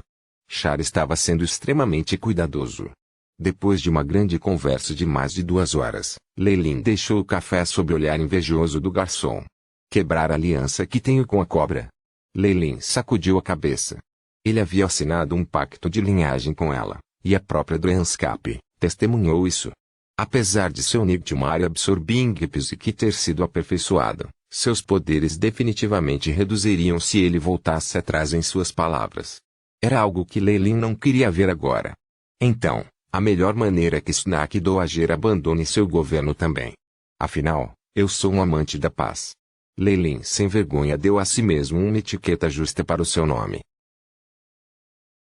Speaker 1: Char estava sendo extremamente cuidadoso. Depois de uma grande conversa de mais de 2 horas, Leilin deixou o café sob o olhar invejoso do garçom. Quebrar a aliança que tenho com a cobra. Leilin sacudiu a cabeça. Ele havia assinado um pacto de linhagem com ela, e a própria Drenscape testemunhou isso. Apesar de seu Nightmare Absorbing Psyche ter sido aperfeiçoado, seus poderes definitivamente reduziriam se ele voltasse atrás em suas palavras. Era algo que Leilin não queria ver agora. Então, a melhor maneira é que Asnak Doager abandone seu governo também. Afinal, eu sou um amante da paz. Leilin sem vergonha deu a si mesmo uma etiqueta justa para o seu nome.